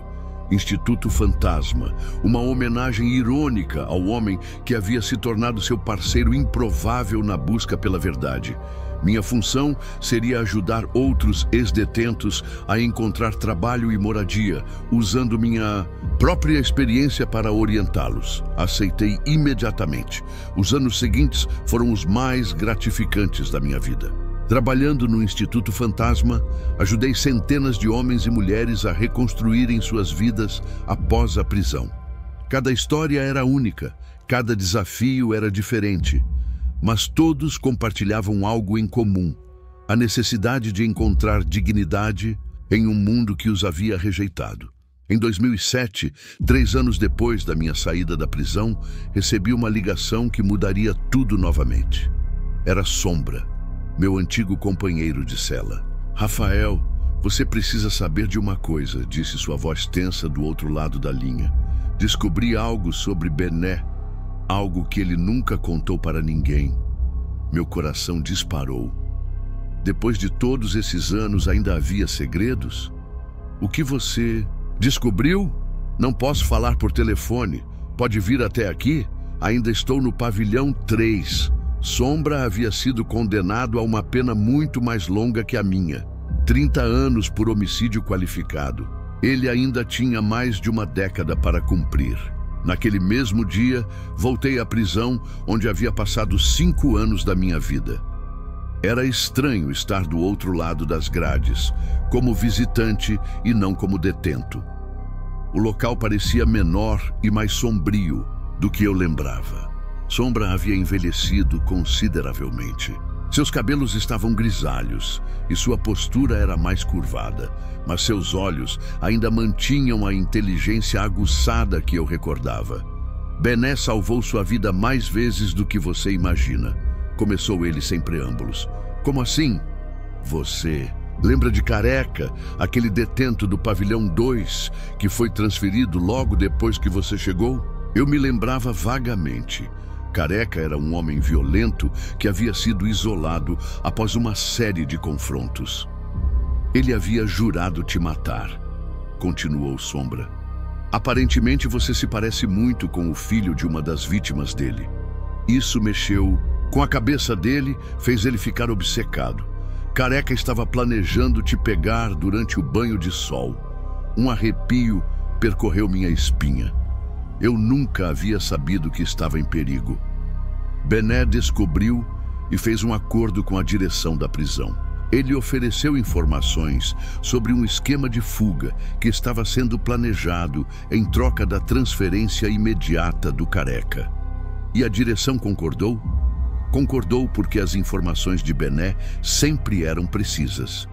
Instituto Fantasma, uma homenagem irônica ao homem que havia se tornado seu parceiro improvável na busca pela verdade. Minha função seria ajudar outros ex-detentos a encontrar trabalho e moradia, usando minha própria experiência para orientá-los. Aceitei imediatamente. Os anos seguintes foram os mais gratificantes da minha vida. Trabalhando no Instituto Fantasma, ajudei centenas de homens e mulheres a reconstruírem suas vidas após a prisão. Cada história era única, cada desafio era diferente. Mas todos compartilhavam algo em comum, a necessidade de encontrar dignidade em um mundo que os havia rejeitado. Em 2007, 3 anos depois da minha saída da prisão, recebi uma ligação que mudaria tudo novamente. Era Sombra, meu antigo companheiro de cela. Rafael, você precisa saber de uma coisa, disse sua voz tensa do outro lado da linha. Descobri algo sobre Bené. Algo que ele nunca contou para ninguém. Meu coração disparou. Depois de todos esses anos, ainda havia segredos? O que você descobriu? Não posso falar por telefone. Pode vir até aqui? Ainda estou no pavilhão 3. Sombra havia sido condenado a uma pena muito mais longa que a minha. 30 anos por homicídio qualificado. Ele ainda tinha mais de uma década para cumprir. Naquele mesmo dia, voltei à prisão onde havia passado 5 anos da minha vida. Era estranho estar do outro lado das grades, como visitante e não como detento. O local parecia menor e mais sombrio do que eu lembrava. Sombra havia envelhecido consideravelmente. Seus cabelos estavam grisalhos e sua postura era mais curvada, mas seus olhos ainda mantinham a inteligência aguçada que eu recordava. Bené salvou sua vida mais vezes do que você imagina. Começou ele sem preâmbulos. Como assim? Você lembra de Careca, aquele detento do pavilhão 2 que foi transferido logo depois que você chegou? Eu me lembrava vagamente. Careca era um homem violento que havia sido isolado após uma série de confrontos. Ele havia jurado te matar, continuou Sombra. Aparentemente você se parece muito com o filho de uma das vítimas dele. Isso mexeu com a cabeça dele, fez ele ficar obcecado. Careca estava planejando te pegar durante o banho de sol. Um arrepio percorreu minha espinha. Eu nunca havia sabido que estava em perigo. Bené descobriu e fez um acordo com a direção da prisão. Ele ofereceu informações sobre um esquema de fuga que estava sendo planejado em troca da transferência imediata do Careca. E a direção concordou? Concordou porque as informações de Bené sempre eram precisas.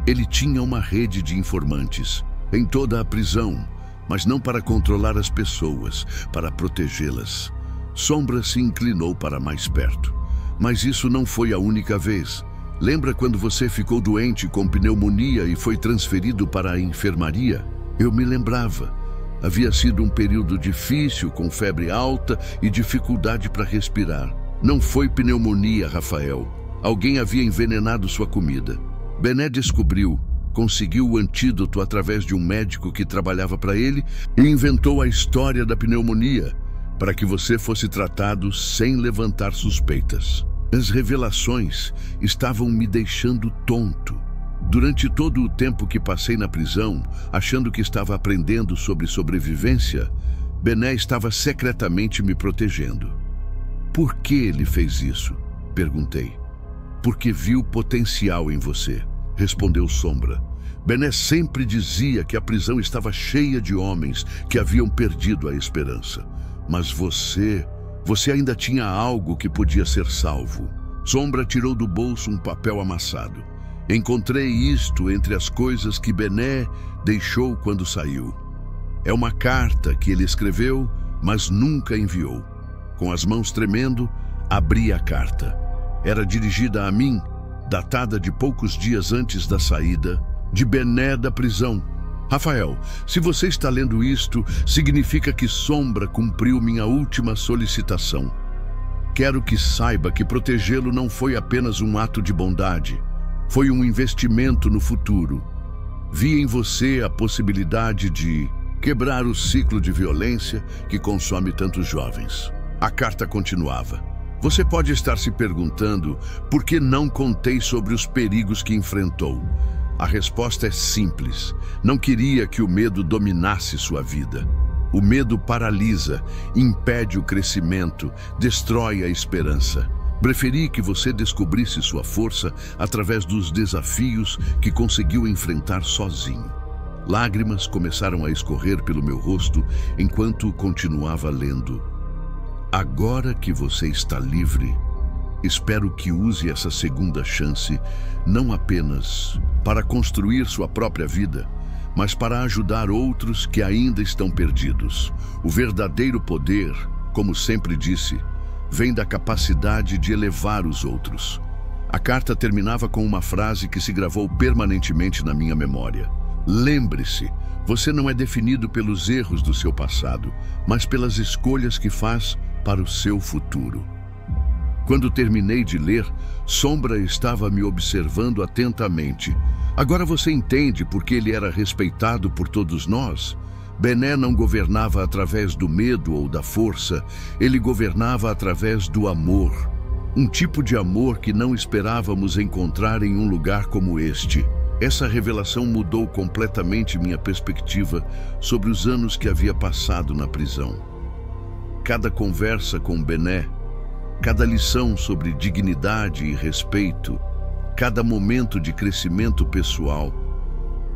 Ele tinha uma rede de informantes em toda a prisão, mas não para controlar as pessoas, para protegê-las. Sombra se inclinou para mais perto. Mas isso não foi a única vez. Lembra quando você ficou doente com pneumonia e foi transferido para a enfermaria? Eu me lembrava. Havia sido um período difícil, com febre alta e dificuldade para respirar. Não foi pneumonia, Rafael. Alguém havia envenenado sua comida. Bené descobriu, conseguiu o antídoto através de um médico que trabalhava para ele e inventou a história da pneumonia para que você fosse tratado sem levantar suspeitas. As revelações estavam me deixando tonto. Durante todo o tempo que passei na prisão, achando que estava aprendendo sobre sobrevivência, Bené estava secretamente me protegendo. Por que ele fez isso? Perguntei. Porque viu potencial em você, respondeu Sombra. Bené sempre dizia que a prisão estava cheia de homens que haviam perdido a esperança. Mas você ainda tinha algo que podia ser salvo. Sombra tirou do bolso um papel amassado. Encontrei isto entre as coisas que Bené deixou quando saiu. É uma carta que ele escreveu, mas nunca enviou. Com as mãos tremendo, abri a carta. Era dirigida a mim, datada de poucos dias antes da saída de Bené da prisão. Rafael, se você está lendo isto, significa que Sombra cumpriu minha última solicitação. Quero que saiba que protegê-lo não foi apenas um ato de bondade. Foi um investimento no futuro. Vi em você a possibilidade de quebrar o ciclo de violência que consome tantos jovens. A carta continuava. Você pode estar se perguntando por que não contei sobre os perigos que enfrentou. A resposta é simples. Não queria que o medo dominasse sua vida. O medo paralisa, impede o crescimento, destrói a esperança. Preferi que você descobrisse sua força através dos desafios que conseguiu enfrentar sozinho. Lágrimas começaram a escorrer pelo meu rosto enquanto continuava lendo. Agora que você está livre, espero que use essa segunda chance não apenas para construir sua própria vida, mas para ajudar outros que ainda estão perdidos. O verdadeiro poder, como sempre disse, vem da capacidade de elevar os outros. A carta terminava com uma frase que se gravou permanentemente na minha memória. Lembre-se, você não é definido pelos erros do seu passado, mas pelas escolhas que faz para o seu futuro. Quando terminei de ler, Sombra estava me observando atentamente. Agora você entende por que ele era respeitado por todos nós? Bené não governava através do medo ou da força, ele governava através do amor. Um tipo de amor que não esperávamos encontrar em um lugar como este. Essa revelação mudou completamente minha perspectiva sobre os anos que havia passado na prisão. Cada conversa com Bené, cada lição sobre dignidade e respeito, cada momento de crescimento pessoal,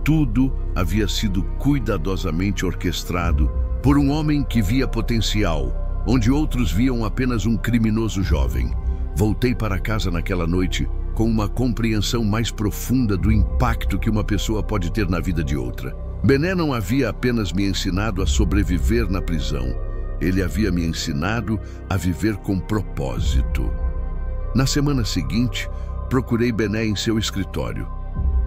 tudo havia sido cuidadosamente orquestrado por um homem que via potencial, onde outros viam apenas um criminoso jovem. Voltei para casa naquela noite com uma compreensão mais profunda do impacto que uma pessoa pode ter na vida de outra. Bené não havia apenas me ensinado a sobreviver na prisão, ele havia me ensinado a viver com propósito. Na semana seguinte, procurei Bené em seu escritório.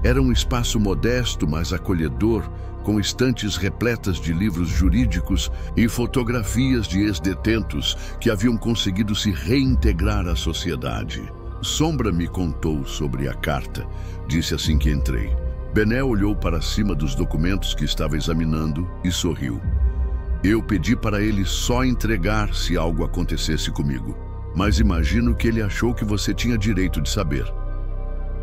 Era um espaço modesto, mas acolhedor, com estantes repletas de livros jurídicos e fotografias de ex-detentos que haviam conseguido se reintegrar à sociedade. Sombra me contou sobre a carta, disse assim que entrei. Bené olhou para cima dos documentos que estava examinando e sorriu. Eu pedi para ele só entregar se algo acontecesse comigo, mas imagino que ele achou que você tinha direito de saber.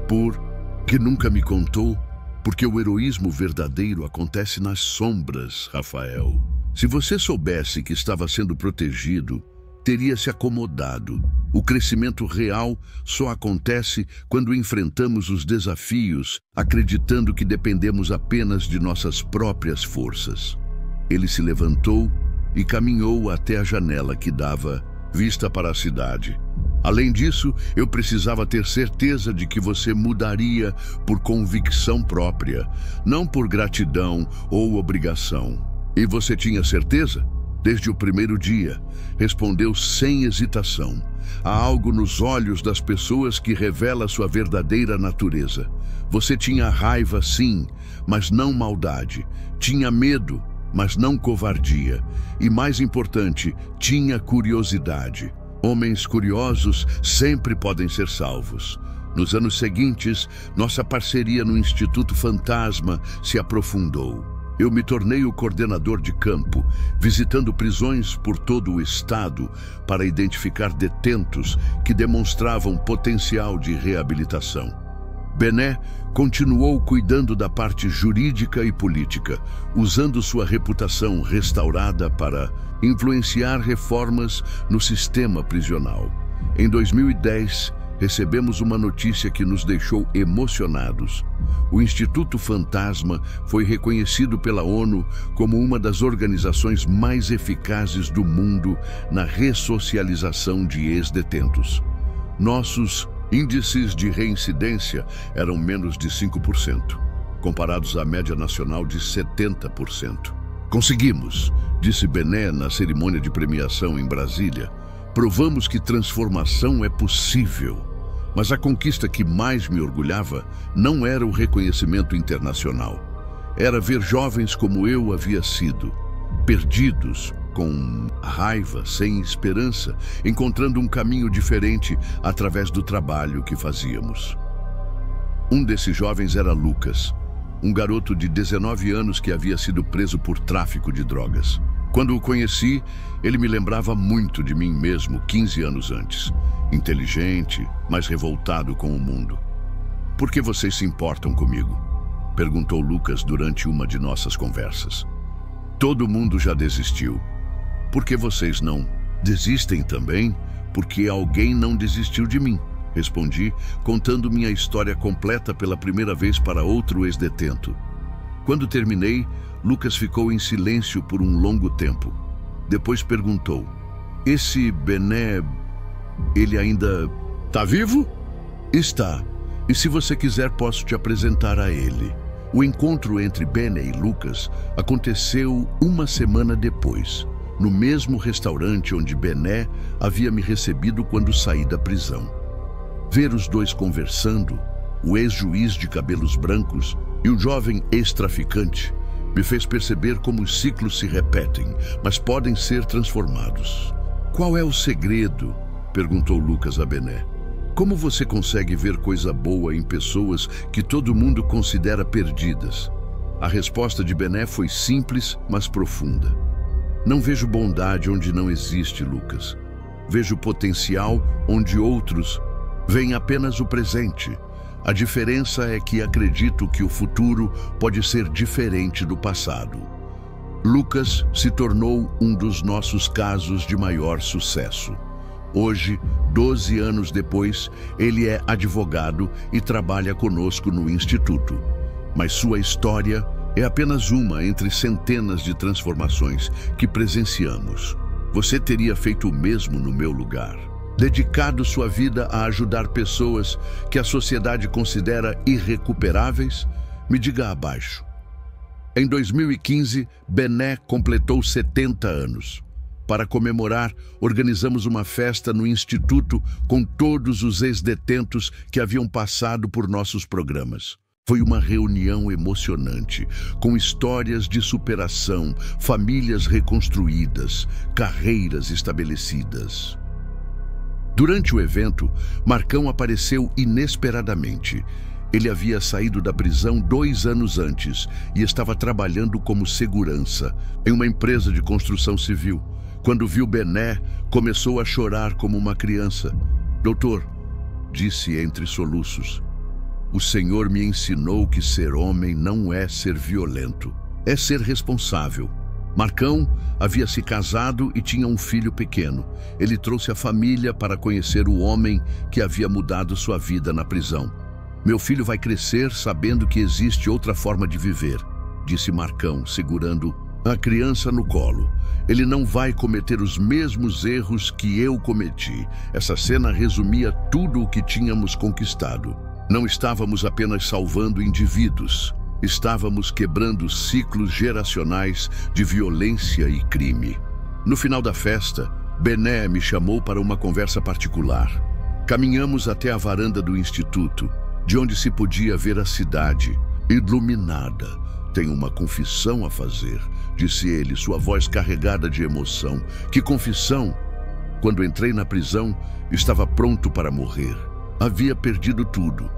Por que nunca me contou? Porque o heroísmo verdadeiro acontece nas sombras, Rafael. Se você soubesse que estava sendo protegido, teria se acomodado. O crescimento real só acontece quando enfrentamos os desafios, acreditando que dependemos apenas de nossas próprias forças. Ele se levantou e caminhou até a janela que dava vista para a cidade. Além disso, eu precisava ter certeza de que você mudaria por convicção própria, não por gratidão ou obrigação. E você tinha certeza? Desde o primeiro dia, respondeu sem hesitação. Há algo nos olhos das pessoas que revela sua verdadeira natureza. Você tinha raiva, sim, mas não maldade. Tinha medo, mas não covardia. E mais importante, tinha curiosidade. Homens curiosos sempre podem ser salvos. Nos anos seguintes, nossa parceria no Instituto Fantasma se aprofundou. Eu me tornei o coordenador de campo, visitando prisões por todo o estado para identificar detentos que demonstravam potencial de reabilitação. Bené continuou cuidando da parte jurídica e política, usando sua reputação restaurada para influenciar reformas no sistema prisional. Em 2010, recebemos uma notícia que nos deixou emocionados. O Instituto Fantasma foi reconhecido pela ONU como uma das organizações mais eficazes do mundo na ressocialização de ex-detentos. Nossos índices de reincidência eram menos de 5%, comparados à média nacional de 70%. Conseguimos, disse Bené na cerimônia de premiação em Brasília. Provamos que transformação é possível. Mas a conquista que mais me orgulhava não era o reconhecimento internacional. Era ver jovens como eu havia sido, perdidos, com raiva, sem esperança, encontrando um caminho diferente através do trabalho que fazíamos. Um desses jovens era Lucas, um garoto de 19 anos que havia sido preso por tráfico de drogas. Quando o conheci, ele me lembrava muito de mim mesmo 15 anos antes. Inteligente, mas revoltado com o mundo. Por que vocês se importam comigo? Perguntou Lucas durante uma de nossas conversas. Todo mundo já desistiu. Por que vocês não desistem também? Porque alguém não desistiu de mim. Respondi, contando minha história completa pela primeira vez para outro ex-detento. Quando terminei, Lucas ficou em silêncio por um longo tempo. Depois perguntou: esse Bené, ele ainda está vivo? Está. E se você quiser, posso te apresentar a ele. O encontro entre Bené e Lucas aconteceu uma semana depois, no mesmo restaurante onde Bené havia me recebido quando saí da prisão. Ver os dois conversando, o ex-juiz de cabelos brancos e o jovem ex-traficante, me fez perceber como os ciclos se repetem, mas podem ser transformados. Qual é o segredo? Perguntou Lucas a Bené. Como você consegue ver coisa boa em pessoas que todo mundo considera perdidas? A resposta de Bené foi simples, mas profunda. Não vejo bondade onde não existe, Lucas. Vejo potencial onde outros veem apenas o presente. A diferença é que acredito que o futuro pode ser diferente do passado. Lucas se tornou um dos nossos casos de maior sucesso. Hoje, 12 anos depois, ele é advogado e trabalha conosco no Instituto. Mas sua história é apenas uma entre centenas de transformações que presenciamos. Você teria feito o mesmo no meu lugar. Dedicado sua vida a ajudar pessoas que a sociedade considera irrecuperáveis? Me diga abaixo. Em 2015, Bené completou 70 anos. Para comemorar, organizamos uma festa no Instituto com todos os ex-detentos que haviam passado por nossos programas. Foi uma reunião emocionante, com histórias de superação, famílias reconstruídas, carreiras estabelecidas. Durante o evento, Marcão apareceu inesperadamente. Ele havia saído da prisão 2 anos antes e estava trabalhando como segurança em uma empresa de construção civil. Quando viu Bené, começou a chorar como uma criança. "Doutor", disse entre soluços, "o Senhor me ensinou que ser homem não é ser violento, é ser responsável." Marcão havia se casado e tinha um filho pequeno. Ele trouxe a família para conhecer o homem que havia mudado sua vida na prisão. "Meu filho vai crescer sabendo que existe outra forma de viver", disse Marcão, segurando a criança no colo. "Ele não vai cometer os mesmos erros que eu cometi." Essa cena resumia tudo o que tínhamos conquistado. Não estávamos apenas salvando indivíduos, estávamos quebrando ciclos geracionais de violência e crime. No final da festa, Bené me chamou para uma conversa particular. Caminhamos até a varanda do instituto, de onde se podia ver a cidade, iluminada. "Tenho uma confissão a fazer", disse ele, sua voz carregada de emoção. "Que confissão?" "Quando entrei na prisão, estava pronto para morrer. Havia perdido tudo: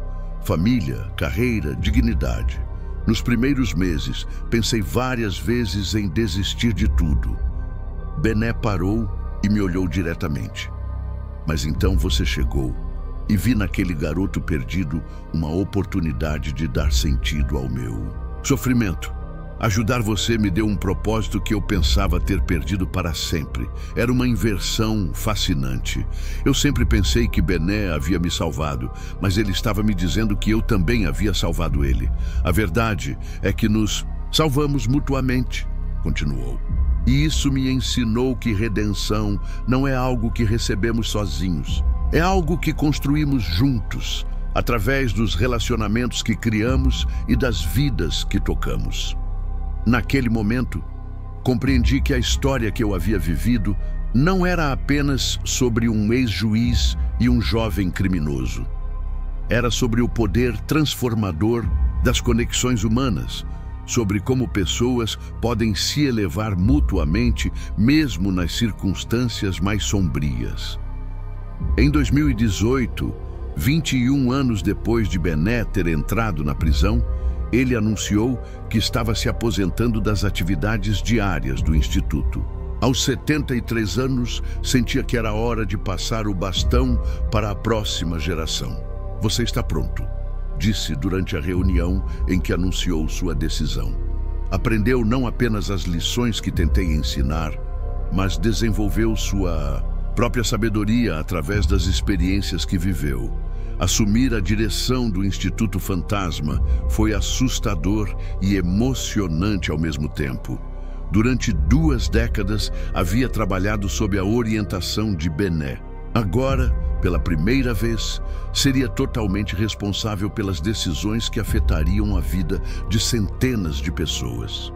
família, carreira, dignidade. Nos primeiros meses, pensei várias vezes em desistir de tudo." Bené parou e me olhou diretamente. "Mas então você chegou, e vi naquele garoto perdido uma oportunidade de dar sentido ao meu sofrimento. Ajudar você me deu um propósito que eu pensava ter perdido para sempre. Era uma inversão fascinante. Eu sempre pensei que Bené havia me salvado, mas ele estava me dizendo que eu também havia salvado ele. A verdade é que nos salvamos mutuamente", continuou. "E isso me ensinou que redenção não é algo que recebemos sozinhos. É algo que construímos juntos, através dos relacionamentos que criamos e das vidas que tocamos." Naquele momento, compreendi que a história que eu havia vivido não era apenas sobre um ex-juiz e um jovem criminoso. Era sobre o poder transformador das conexões humanas, sobre como pessoas podem se elevar mutuamente, mesmo nas circunstâncias mais sombrias. Em 2018, 21 anos depois de Bené ter entrado na prisão, ele anunciou que estava se aposentando das atividades diárias do Instituto. Aos 73 anos, sentia que era hora de passar o bastão para a próxima geração. "Você está pronto", disse durante a reunião em que anunciou sua decisão. Aprendeu não apenas as lições que tentei ensinar, mas desenvolveu sua própria sabedoria através das experiências que viveu. Assumir a direção do Instituto Fantasma foi assustador e emocionante ao mesmo tempo. Durante 2 décadas, havia trabalhado sob a orientação de Bené. Agora, pela primeira vez, seria totalmente responsável pelas decisões que afetariam a vida de centenas de pessoas.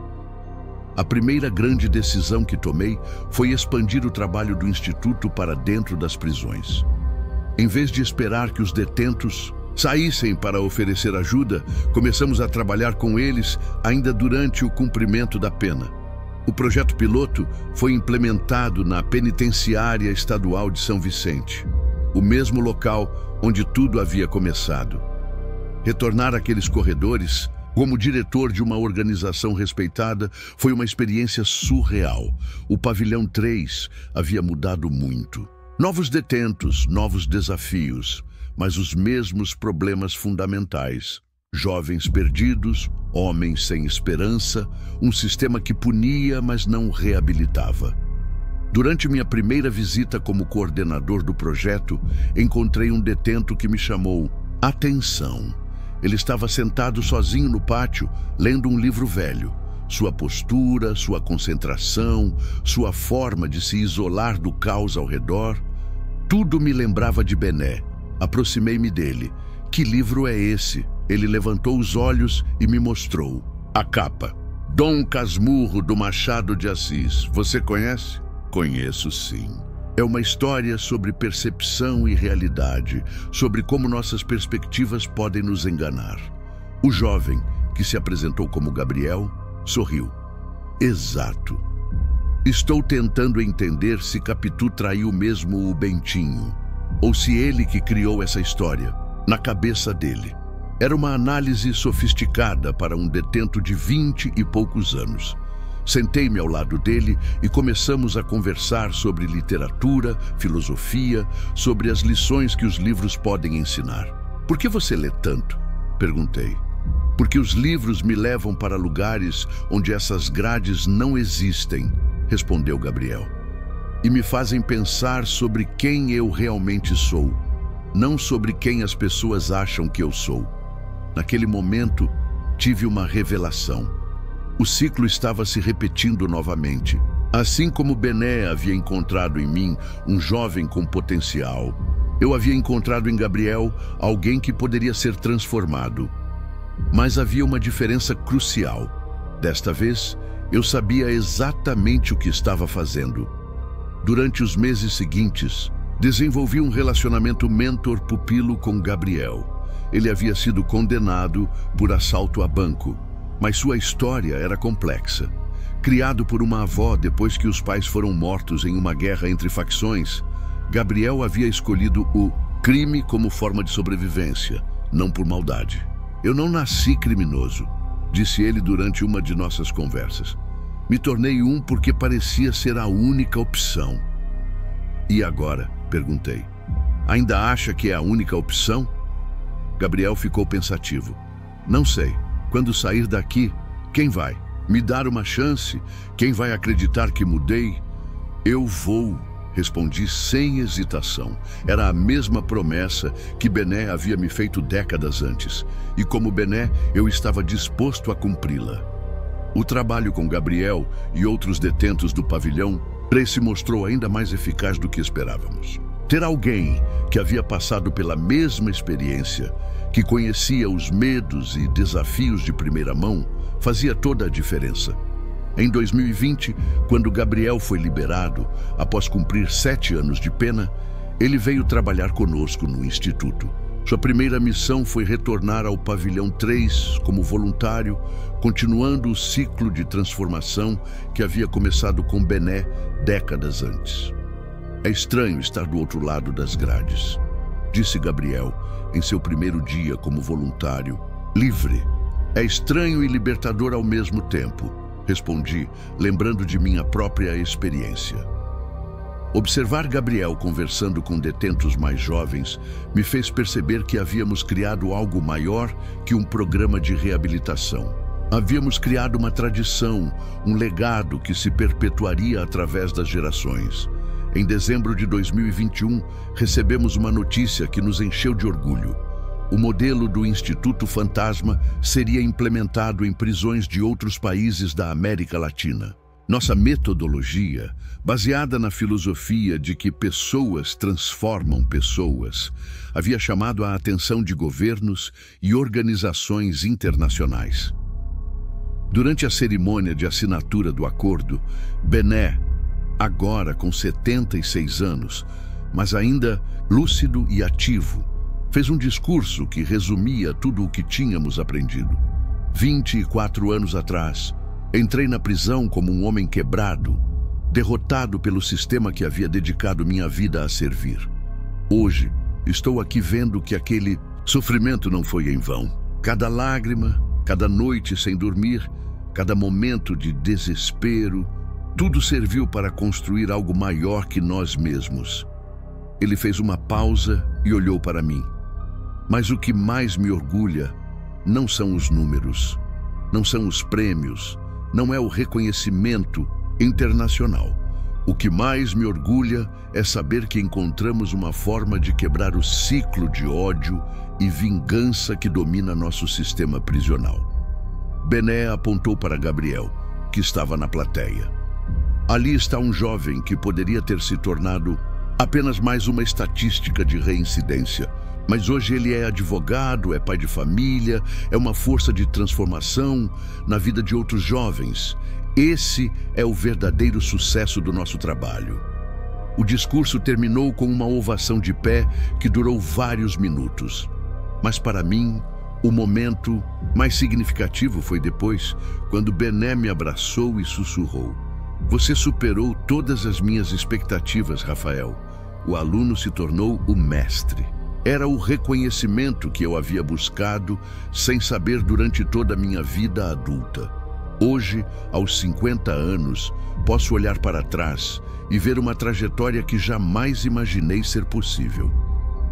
A primeira grande decisão que tomei foi expandir o trabalho do Instituto para dentro das prisões. Em vez de esperar que os detentos saíssem para oferecer ajuda, começamos a trabalhar com eles ainda durante o cumprimento da pena. O projeto piloto foi implementado na Penitenciária Estadual de São Vicente, o mesmo local onde tudo havia começado. Retornar àqueles corredores, como diretor de uma organização respeitada, foi uma experiência surreal. O Pavilhão 3 havia mudado muito. Novos detentos, novos desafios, mas os mesmos problemas fundamentais. Jovens perdidos, homens sem esperança, um sistema que punia, mas não reabilitava. Durante minha primeira visita como coordenador do projeto, encontrei um detento que me chamou atenção. Ele estava sentado sozinho no pátio, lendo um livro velho. Sua postura, sua concentração, sua forma de se isolar do caos ao redor, tudo me lembrava de Bené. Aproximei-me dele. "Que livro é esse?" Ele levantou os olhos e me mostrou. A capa. Dom Casmurro, do Machado de Assis. Você conhece? Conheço, sim. É uma história sobre percepção e realidade, sobre como nossas perspectivas podem nos enganar. O jovem, que se apresentou como Gabriel, sorriu. Exato. Estou tentando entender se Capitu traiu mesmo o Bentinho, ou se ele que criou essa história, na cabeça dele. Era uma análise sofisticada para um detento de 20 e poucos anos. Sentei-me ao lado dele e começamos a conversar sobre literatura, filosofia, sobre as lições que os livros podem ensinar. Por que você lê tanto? Perguntei. Porque os livros me levam para lugares onde essas grades não existem, respondeu Gabriel. E me fazem pensar sobre quem eu realmente sou, não sobre quem as pessoas acham que eu sou. Naquele momento, tive uma revelação. O ciclo estava se repetindo novamente. Assim como Bené havia encontrado em mim um jovem com potencial, eu havia encontrado em Gabriel alguém que poderia ser transformado. Mas havia uma diferença crucial. Desta vez, eu sabia exatamente o que estava fazendo. Durante os meses seguintes, desenvolvi um relacionamento mentor-pupilo com Gabriel. Ele havia sido condenado por assalto a banco, mas sua história era complexa. Criado por uma avó depois que os pais foram mortos em uma guerra entre facções, Gabriel havia escolhido o crime como forma de sobrevivência, não por maldade. Eu não nasci criminoso, disse ele durante uma de nossas conversas. Me tornei um porque parecia ser a única opção. E agora? Perguntei. Ainda acha que é a única opção? Gabriel ficou pensativo. Não sei. Quando sair daqui, quem vai? Me dar uma chance? Quem vai acreditar que mudei? Eu vou, respondi sem hesitação. Era a mesma promessa que Bené havia me feito décadas antes. E como Bené, eu estava disposto a cumpri-la. O trabalho com Gabriel e outros detentos do pavilhão 3 se mostrou ainda mais eficaz do que esperávamos. Ter alguém que havia passado pela mesma experiência, que conhecia os medos e desafios de primeira mão, fazia toda a diferença. Em 2020, quando Gabriel foi liberado, após cumprir 7 anos de pena, ele veio trabalhar conosco no Instituto. Sua primeira missão foi retornar ao Pavilhão 3 como voluntário, continuando o ciclo de transformação que havia começado com Bené décadas antes. É estranho estar do outro lado das grades, disse Gabriel em seu primeiro dia como voluntário, livre. É estranho e libertador ao mesmo tempo, respondi, lembrando de minha própria experiência. Observar Gabriel conversando com detentos mais jovens me fez perceber que havíamos criado algo maior que um programa de reabilitação. Havíamos criado uma tradição, um legado que se perpetuaria através das gerações. Em dezembro de 2021, recebemos uma notícia que nos encheu de orgulho. O modelo do Instituto Fantasma seria implementado em prisões de outros países da América Latina. Nossa metodologia, baseada na filosofia de que pessoas transformam pessoas, havia chamado a atenção de governos e organizações internacionais. Durante a cerimônia de assinatura do acordo, Bené, agora com 76 anos, mas ainda lúcido e ativo, fez um discurso que resumia tudo o que tínhamos aprendido. 24 anos atrás, entrei na prisão como um homem quebrado, derrotado pelo sistema que havia dedicado minha vida a servir. Hoje, estou aqui vendo que aquele sofrimento não foi em vão. Cada lágrima, cada noite sem dormir, cada momento de desespero, tudo serviu para construir algo maior que nós mesmos. Ele fez uma pausa e olhou para mim. Mas o que mais me orgulha não são os números, não são os prêmios, não é o reconhecimento internacional. O que mais me orgulha é saber que encontramos uma forma de quebrar o ciclo de ódio e vingança que domina nosso sistema prisional. Bené apontou para Gabriel, que estava na plateia. Ali está um jovem que poderia ter se tornado apenas mais uma estatística de reincidência. Mas hoje ele é advogado, é pai de família, é uma força de transformação na vida de outros jovens. Esse é o verdadeiro sucesso do nosso trabalho. O discurso terminou com uma ovação de pé que durou vários minutos. Mas para mim, O momento mais significativo foi depois, quando Bené me abraçou e sussurrou: "Você superou todas as minhas expectativas, Rafael. O aluno se tornou o mestre." Era o reconhecimento que eu havia buscado sem saber durante toda a minha vida adulta. Hoje, aos 50 anos, posso olhar para trás e ver uma trajetória que jamais imaginei ser possível.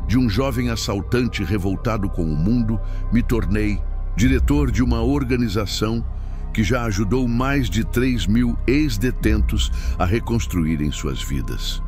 De um jovem assaltante revoltado com o mundo, me tornei diretor de uma organização que já ajudou mais de 3.000 ex-detentos a reconstruírem suas vidas.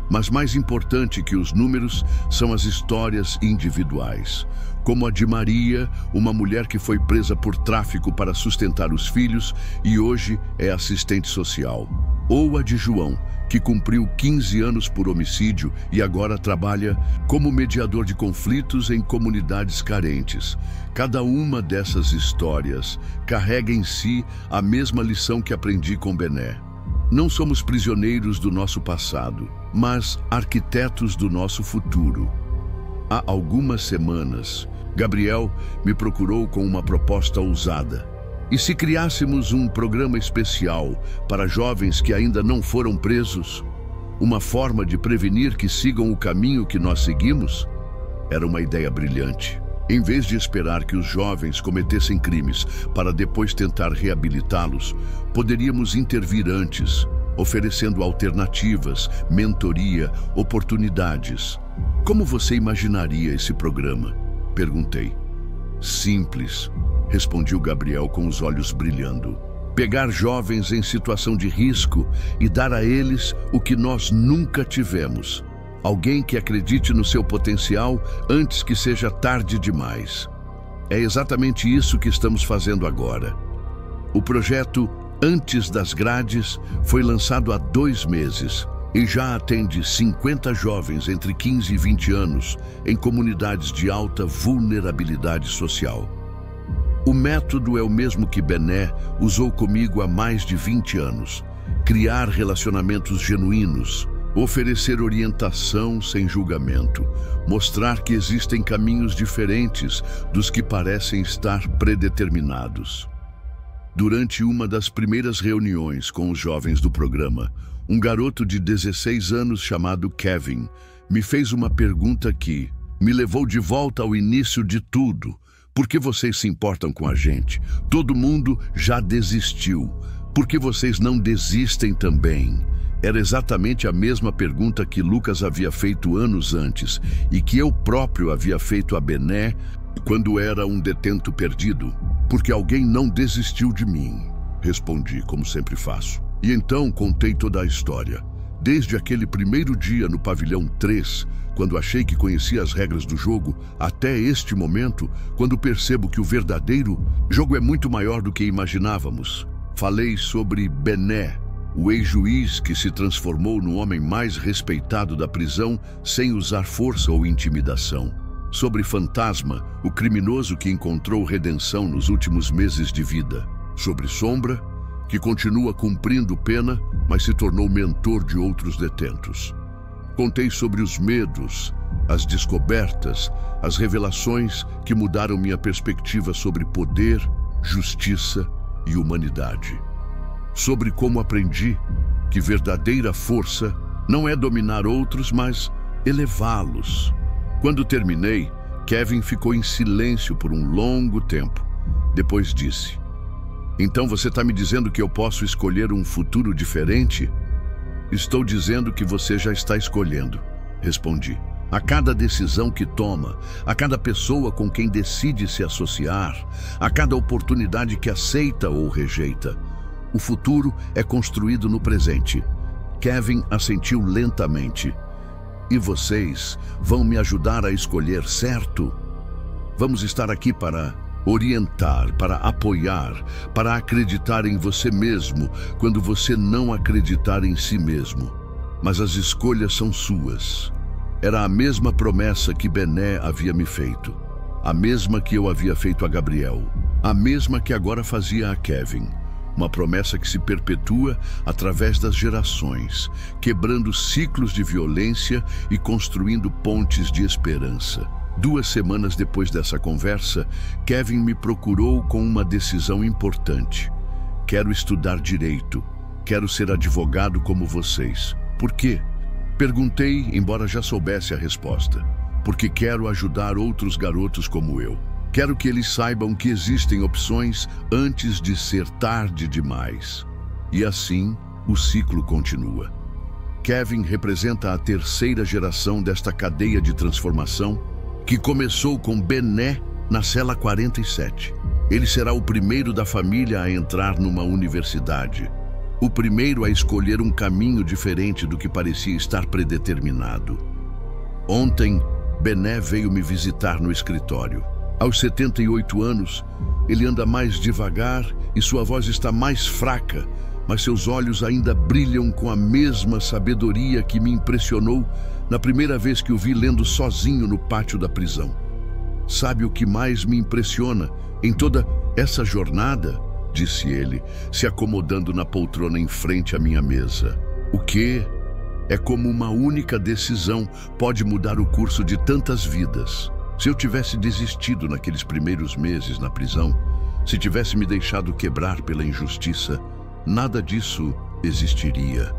Mas mais importante que os números são as histórias individuais, como a de Maria, uma mulher que foi presa por tráfico para sustentar os filhos e hoje é assistente social. Ou a de João, que cumpriu 15 anos por homicídio e agora trabalha como mediador de conflitos em comunidades carentes. Cada uma dessas histórias carrega em si a mesma lição que aprendi com Bené. Não somos prisioneiros do nosso passado, mas arquitetos do nosso futuro. Há algumas semanas, Gabriel me procurou com uma proposta ousada. E se criássemos um programa especial para jovens que ainda não foram presos? Uma forma de prevenir que sigam o caminho que nós seguimos? Era uma ideia brilhante. Em vez de esperar que os jovens cometessem crimes para depois tentar reabilitá-los, poderíamos intervir antes, oferecendo alternativas, mentoria, oportunidades. Como você imaginaria esse programa? Perguntei. Simples, respondiu Gabriel com os olhos brilhando. Pegar jovens em situação de risco e dar a eles o que nós nunca tivemos. Alguém que acredite no seu potencial antes que seja tarde demais. É exatamente isso que estamos fazendo agora. O projeto Antes das Grades foi lançado há 2 meses e já atende 50 jovens entre 15 e 20 anos em comunidades de alta vulnerabilidade social. O método é o mesmo que Bené usou comigo há mais de 20 anos. Criar relacionamentos genuínos, oferecer orientação sem julgamento, mostrar que existem caminhos diferentes dos que parecem estar predeterminados. Durante uma das primeiras reuniões com os jovens do programa, um garoto de 16 anos chamado Kevin me fez uma pergunta que me levou de volta ao início de tudo. Por que vocês se importam com a gente? Todo mundo já desistiu. Por que vocês não desistem também? Era exatamente a mesma pergunta que Lucas havia feito anos antes e que eu próprio havia feito a Bené quando era um detento perdido. Porque alguém não desistiu de mim, respondi, como sempre faço. E então contei toda a história. Desde aquele primeiro dia no pavilhão 3, quando achei que conhecia as regras do jogo, até este momento, quando percebo que o verdadeiro jogo é muito maior do que imaginávamos. Falei sobre Bené, o ex-juiz que se transformou no homem mais respeitado da prisão sem usar força ou intimidação. Sobre Fantasma, o criminoso que encontrou redenção nos últimos meses de vida. Sobre Sombra, que continua cumprindo pena, mas se tornou mentor de outros detentos. Contei sobre os medos, as descobertas, as revelações que mudaram minha perspectiva sobre poder, justiça e humanidade. Sobre como aprendi que verdadeira força não é dominar outros, mas elevá-los. Quando terminei, Kevin ficou em silêncio por um longo tempo. Depois disse: "Então você está me dizendo que eu posso escolher um futuro diferente?" "Estou dizendo que você já está escolhendo", respondi. A cada decisão que toma, a cada pessoa com quem decide se associar, a cada oportunidade que aceita ou rejeita, o futuro é construído no presente. Kevin assentiu lentamente. E vocês vão me ajudar a escolher certo? Vamos estar aqui para orientar, para apoiar, para acreditar em você mesmo quando você não acreditar em si mesmo. Mas as escolhas são suas. Era a mesma promessa que Bené havia me feito, a mesma que eu havia feito a Gabriel, a mesma que agora fazia a Kevin. Uma promessa que se perpetua através das gerações, quebrando ciclos de violência e construindo pontes de esperança. 2 semanas depois dessa conversa, Kevin me procurou com uma decisão importante. Quero estudar direito. Quero ser advogado como vocês. Por quê? Perguntei, embora já soubesse a resposta. Porque quero ajudar outros garotos como eu. Quero que eles saibam que existem opções antes de ser tarde demais. E assim, o ciclo continua. Kevin representa a 3ª geração desta cadeia de transformação que começou com Bené na cela 47. Ele será o primeiro da família a entrar numa universidade. O primeiro a escolher um caminho diferente do que parecia estar predeterminado. Ontem, Bené veio me visitar no escritório. Aos 78 anos, ele anda mais devagar e sua voz está mais fraca, mas seus olhos ainda brilham com a mesma sabedoria que me impressionou na primeira vez que o vi lendo sozinho no pátio da prisão. Sabe o que mais me impressiona em toda essa jornada? Disse ele, se acomodando na poltrona em frente à minha mesa. O quê? É como uma única decisão pode mudar o curso de tantas vidas. Se eu tivesse desistido naqueles primeiros meses na prisão, se tivesse me deixado quebrar pela injustiça, nada disso existiria.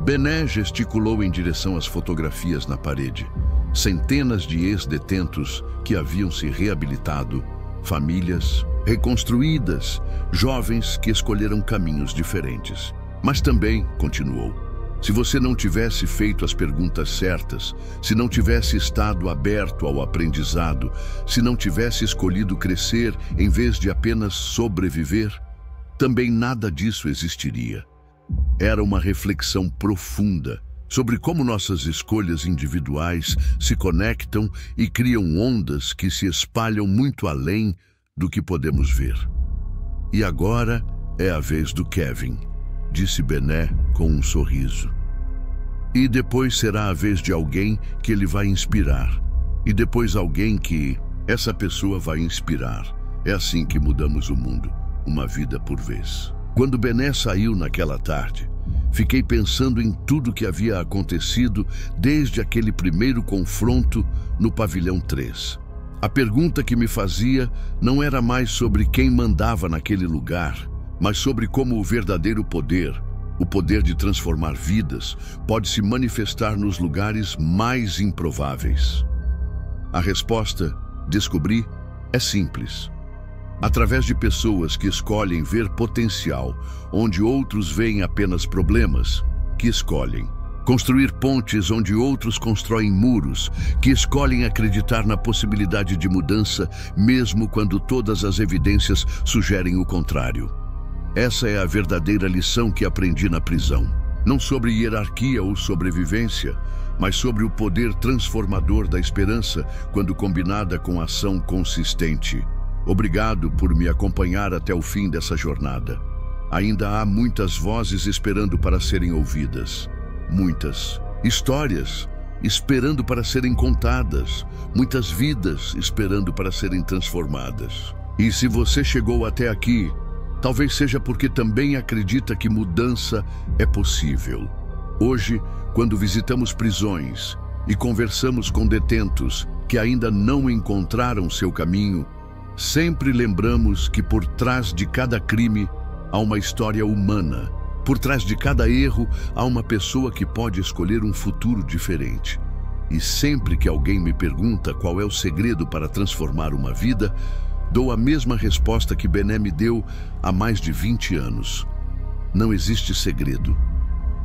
Bené gesticulou em direção às fotografias na parede. Centenas de ex-detentos que haviam se reabilitado, famílias reconstruídas, jovens que escolheram caminhos diferentes. Mas também, continuou, se você não tivesse feito as perguntas certas, se não tivesse estado aberto ao aprendizado, se não tivesse escolhido crescer em vez de apenas sobreviver, também nada disso existiria. Era uma reflexão profunda sobre como nossas escolhas individuais se conectam e criam ondas que se espalham muito além do que podemos ver. E agora é a vez do Kevin, disse Bené com um sorriso. E depois será a vez de alguém que ele vai inspirar. E depois alguém que essa pessoa vai inspirar. É assim que mudamos o mundo, uma vida por vez. Quando Bené saiu naquela tarde, fiquei pensando em tudo que havia acontecido desde aquele primeiro confronto no pavilhão 3. A pergunta que me fazia não era mais sobre quem mandava naquele lugar, mas sobre como o verdadeiro poder, o poder de transformar vidas, pode se manifestar nos lugares mais improváveis. A resposta, descobri, é simples. Através de pessoas que escolhem ver potencial, onde outros veem apenas problemas, que escolhem construir pontes onde outros constroem muros, que escolhem acreditar na possibilidade de mudança, mesmo quando todas as evidências sugerem o contrário. Essa é a verdadeira lição que aprendi na prisão. Não sobre hierarquia ou sobrevivência, mas sobre o poder transformador da esperança quando combinada com ação consistente. Obrigado por me acompanhar até o fim dessa jornada. Ainda há muitas vozes esperando para serem ouvidas. Muitas histórias esperando para serem contadas. Muitas vidas esperando para serem transformadas. E se você chegou até aqui, talvez seja porque também acredita que mudança é possível. Hoje, quando visitamos prisões e conversamos com detentos que ainda não encontraram seu caminho, sempre lembramos que por trás de cada crime há uma história humana. Por trás de cada erro há uma pessoa que pode escolher um futuro diferente. E sempre que alguém me pergunta qual é o segredo para transformar uma vida, dou a mesma resposta que Bené me deu há mais de 20 anos. Não existe segredo.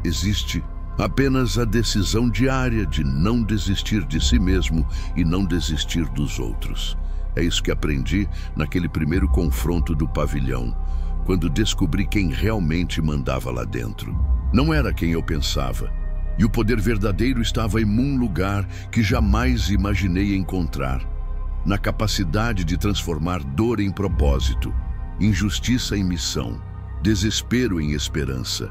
Existe apenas a decisão diária de não desistir de si mesmo e não desistir dos outros. É isso que aprendi naquele primeiro confronto do pavilhão, quando descobri quem realmente mandava lá dentro. Não era quem eu pensava. E o poder verdadeiro estava em um lugar que jamais imaginei encontrar. Na capacidade de transformar dor em propósito, injustiça em missão, desespero em esperança.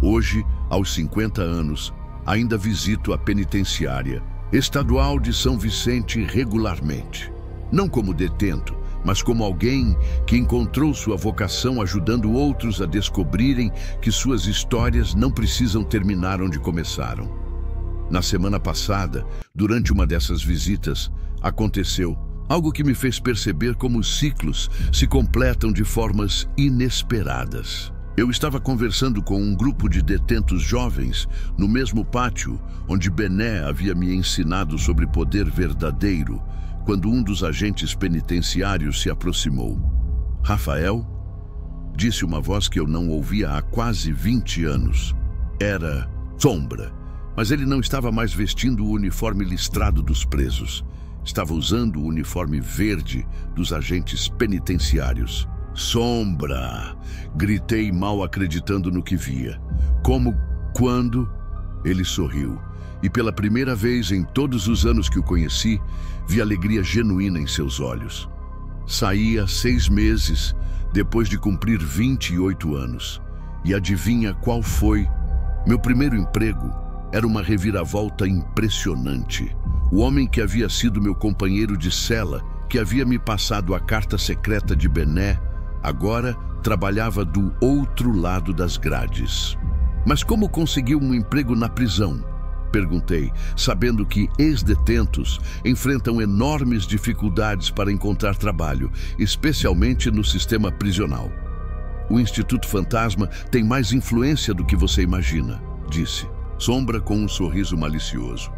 Hoje, aos 50 anos, ainda visito a penitenciária estadual de São Vicente regularmente. Não como detento, mas como alguém que encontrou sua vocação ajudando outros a descobrirem que suas histórias não precisam terminar onde começaram. Na semana passada, durante uma dessas visitas, aconteceu algo que me fez perceber como os ciclos se completam de formas inesperadas. Eu estava conversando com um grupo de detentos jovens no mesmo pátio onde Bené havia me ensinado sobre poder verdadeiro, quando um dos agentes penitenciários se aproximou. Rafael? Disse uma voz que eu não ouvia há quase 20 anos. Era Sombra, mas ele não estava mais vestindo o uniforme listrado dos presos. Estava usando o uniforme verde dos agentes penitenciários. Sombra! Gritei, mal acreditando no que via. Como, quando? Ele sorriu. E pela primeira vez em todos os anos que o conheci, vi alegria genuína em seus olhos. Saí há 6 meses, depois de cumprir 28 anos. E adivinha qual foi? Meu primeiro emprego era uma reviravolta impressionante. O homem que havia sido meu companheiro de cela, que havia me passado a carta secreta de Bené, agora trabalhava do outro lado das grades. Mas como conseguiu um emprego na prisão? Perguntei, sabendo que ex-detentos enfrentam enormes dificuldades para encontrar trabalho, especialmente no sistema prisional. O Instituto Fantasma tem mais influência do que você imagina, disse, Sombra com um sorriso malicioso.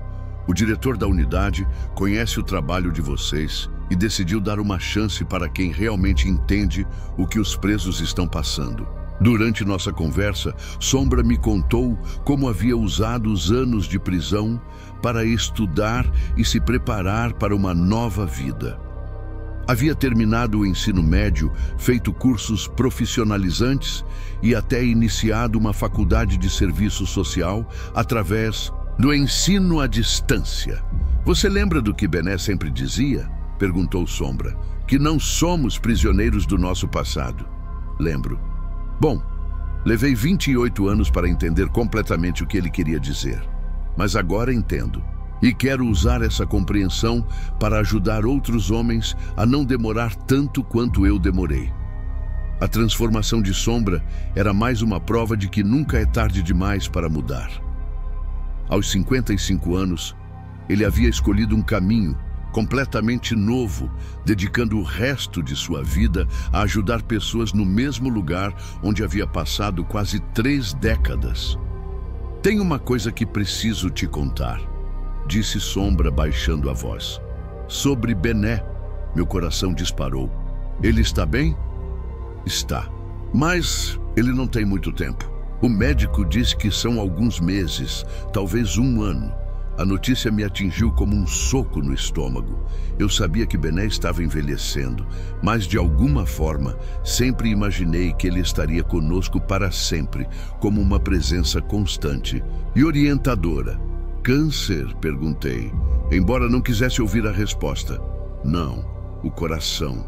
O diretor da unidade conhece o trabalho de vocês e decidiu dar uma chance para quem realmente entende o que os presos estão passando. Durante nossa conversa, Sombra me contou como havia usado os anos de prisão para estudar e se preparar para uma nova vida. Havia terminado o ensino médio, feito cursos profissionalizantes e até iniciado uma faculdade de serviço social através do ensino à distância. Você lembra do que Bené sempre dizia? Perguntou Sombra. Que não somos prisioneiros do nosso passado. Lembro. Bom, levei 28 anos para entender completamente o que ele queria dizer. Mas agora entendo. E quero usar essa compreensão para ajudar outros homens a não demorar tanto quanto eu demorei. A transformação de Sombra era mais uma prova de que nunca é tarde demais para mudar. Aos 55 anos, ele havia escolhido um caminho completamente novo, dedicando o resto de sua vida a ajudar pessoas no mesmo lugar onde havia passado quase 3 décadas. Tem uma coisa que preciso te contar, disse Sombra baixando a voz. Sobre Bené, meu coração disparou. Ele está bem? Está. Mas ele não tem muito tempo. O médico disse que são alguns meses, talvez 1 ano. A notícia me atingiu como um soco no estômago. Eu sabia que Bené estava envelhecendo, mas de alguma forma sempre imaginei que ele estaria conosco para sempre, como uma presença constante e orientadora. Câncer? Perguntei, embora não quisesse ouvir a resposta. Não, o coração.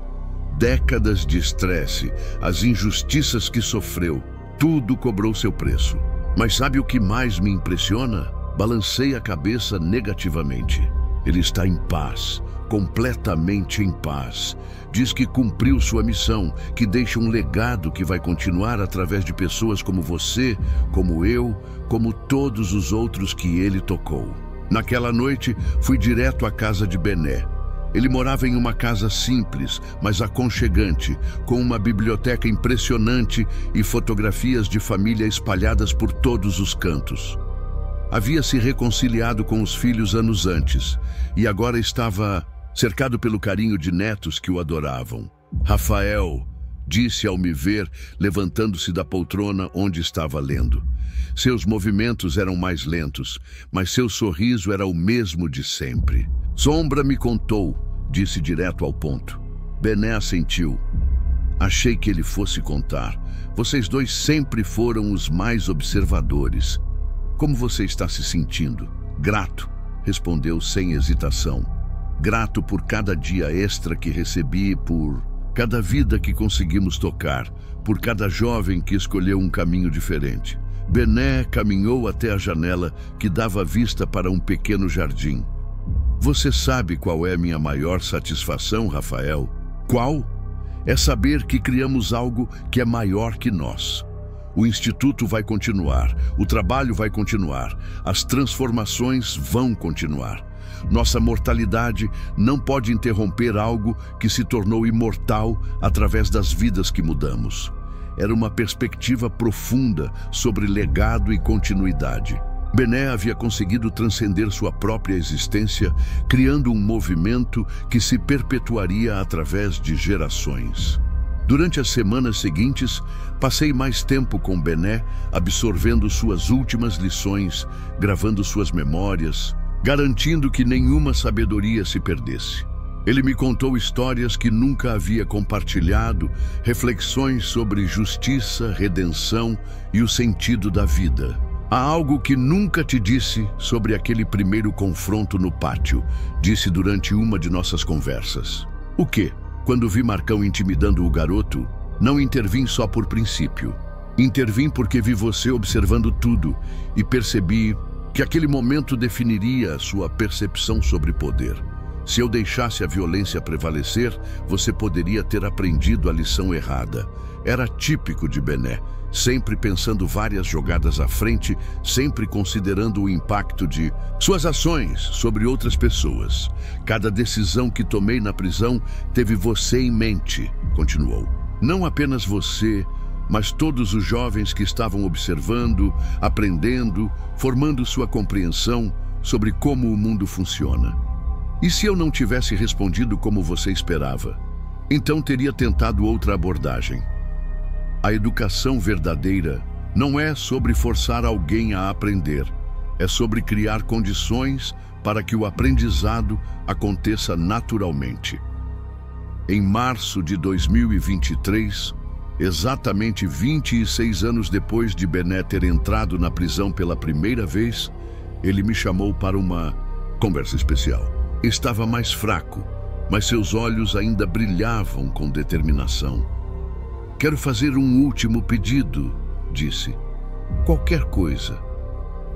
Décadas de estresse, as injustiças que sofreu, tudo cobrou seu preço. Mas sabe o que mais me impressiona? Balancei a cabeça negativamente. Ele está em paz, completamente em paz. Diz que cumpriu sua missão, que deixa um legado que vai continuar através de pessoas como você, como eu, como todos os outros que ele tocou. Naquela noite, fui direto à casa de Bené. Ele morava em uma casa simples, mas aconchegante, com uma biblioteca impressionante e fotografias de família espalhadas por todos os cantos. Havia se reconciliado com os filhos anos antes e agora estava cercado pelo carinho de netos que o adoravam. Rafael, disse ao me ver, levantando-se da poltrona onde estava lendo. Seus movimentos eram mais lentos, mas seu sorriso era o mesmo de sempre. Sombra me contou, disse direto ao ponto. Bené assentiu. Achei que ele fosse contar. Vocês dois sempre foram os mais observadores. Como você está se sentindo? Grato, respondeu sem hesitação. Grato por cada dia extra que recebi, por cada vida que conseguimos tocar, por cada jovem que escolheu um caminho diferente. Bené caminhou até a janela que dava vista para um pequeno jardim. Você sabe qual é a minha maior satisfação, Rafael? Qual? É saber que criamos algo que é maior que nós. O instituto vai continuar, o trabalho vai continuar, as transformações vão continuar. Nossa mortalidade não pode interromper algo que se tornou imortal através das vidas que mudamos. Era uma perspectiva profunda sobre legado e continuidade. Bené havia conseguido transcender sua própria existência, criando um movimento que se perpetuaria através de gerações. Durante as semanas seguintes, passei mais tempo com Bené, absorvendo suas últimas lições, gravando suas memórias, garantindo que nenhuma sabedoria se perdesse. Ele me contou histórias que nunca havia compartilhado, reflexões sobre justiça, redenção e o sentido da vida. Há algo que nunca te disse sobre aquele primeiro confronto no pátio, disse durante uma de nossas conversas. O quê? Quando vi Marcão intimidando o garoto, não intervim só por princípio. Intervim porque vi você observando tudo e percebi que aquele momento definiria a sua percepção sobre poder. Se eu deixasse a violência prevalecer, você poderia ter aprendido a lição errada. Era típico de Bené, sempre pensando várias jogadas à frente, sempre considerando o impacto de suas ações sobre outras pessoas. Cada decisão que tomei na prisão teve você em mente, continuou. Não apenas você, mas todos os jovens que estavam observando, aprendendo, formando sua compreensão sobre como o mundo funciona. E se eu não tivesse respondido como você esperava? Então teria tentado outra abordagem. A educação verdadeira não é sobre forçar alguém a aprender, é sobre criar condições para que o aprendizado aconteça naturalmente. Em março de 2023, exatamente 26 anos depois de Bené ter entrado na prisão pela primeira vez, ele me chamou para uma conversa especial. Estava mais fraco, mas seus olhos ainda brilhavam com determinação. Quero fazer um último pedido, disse. Qualquer coisa.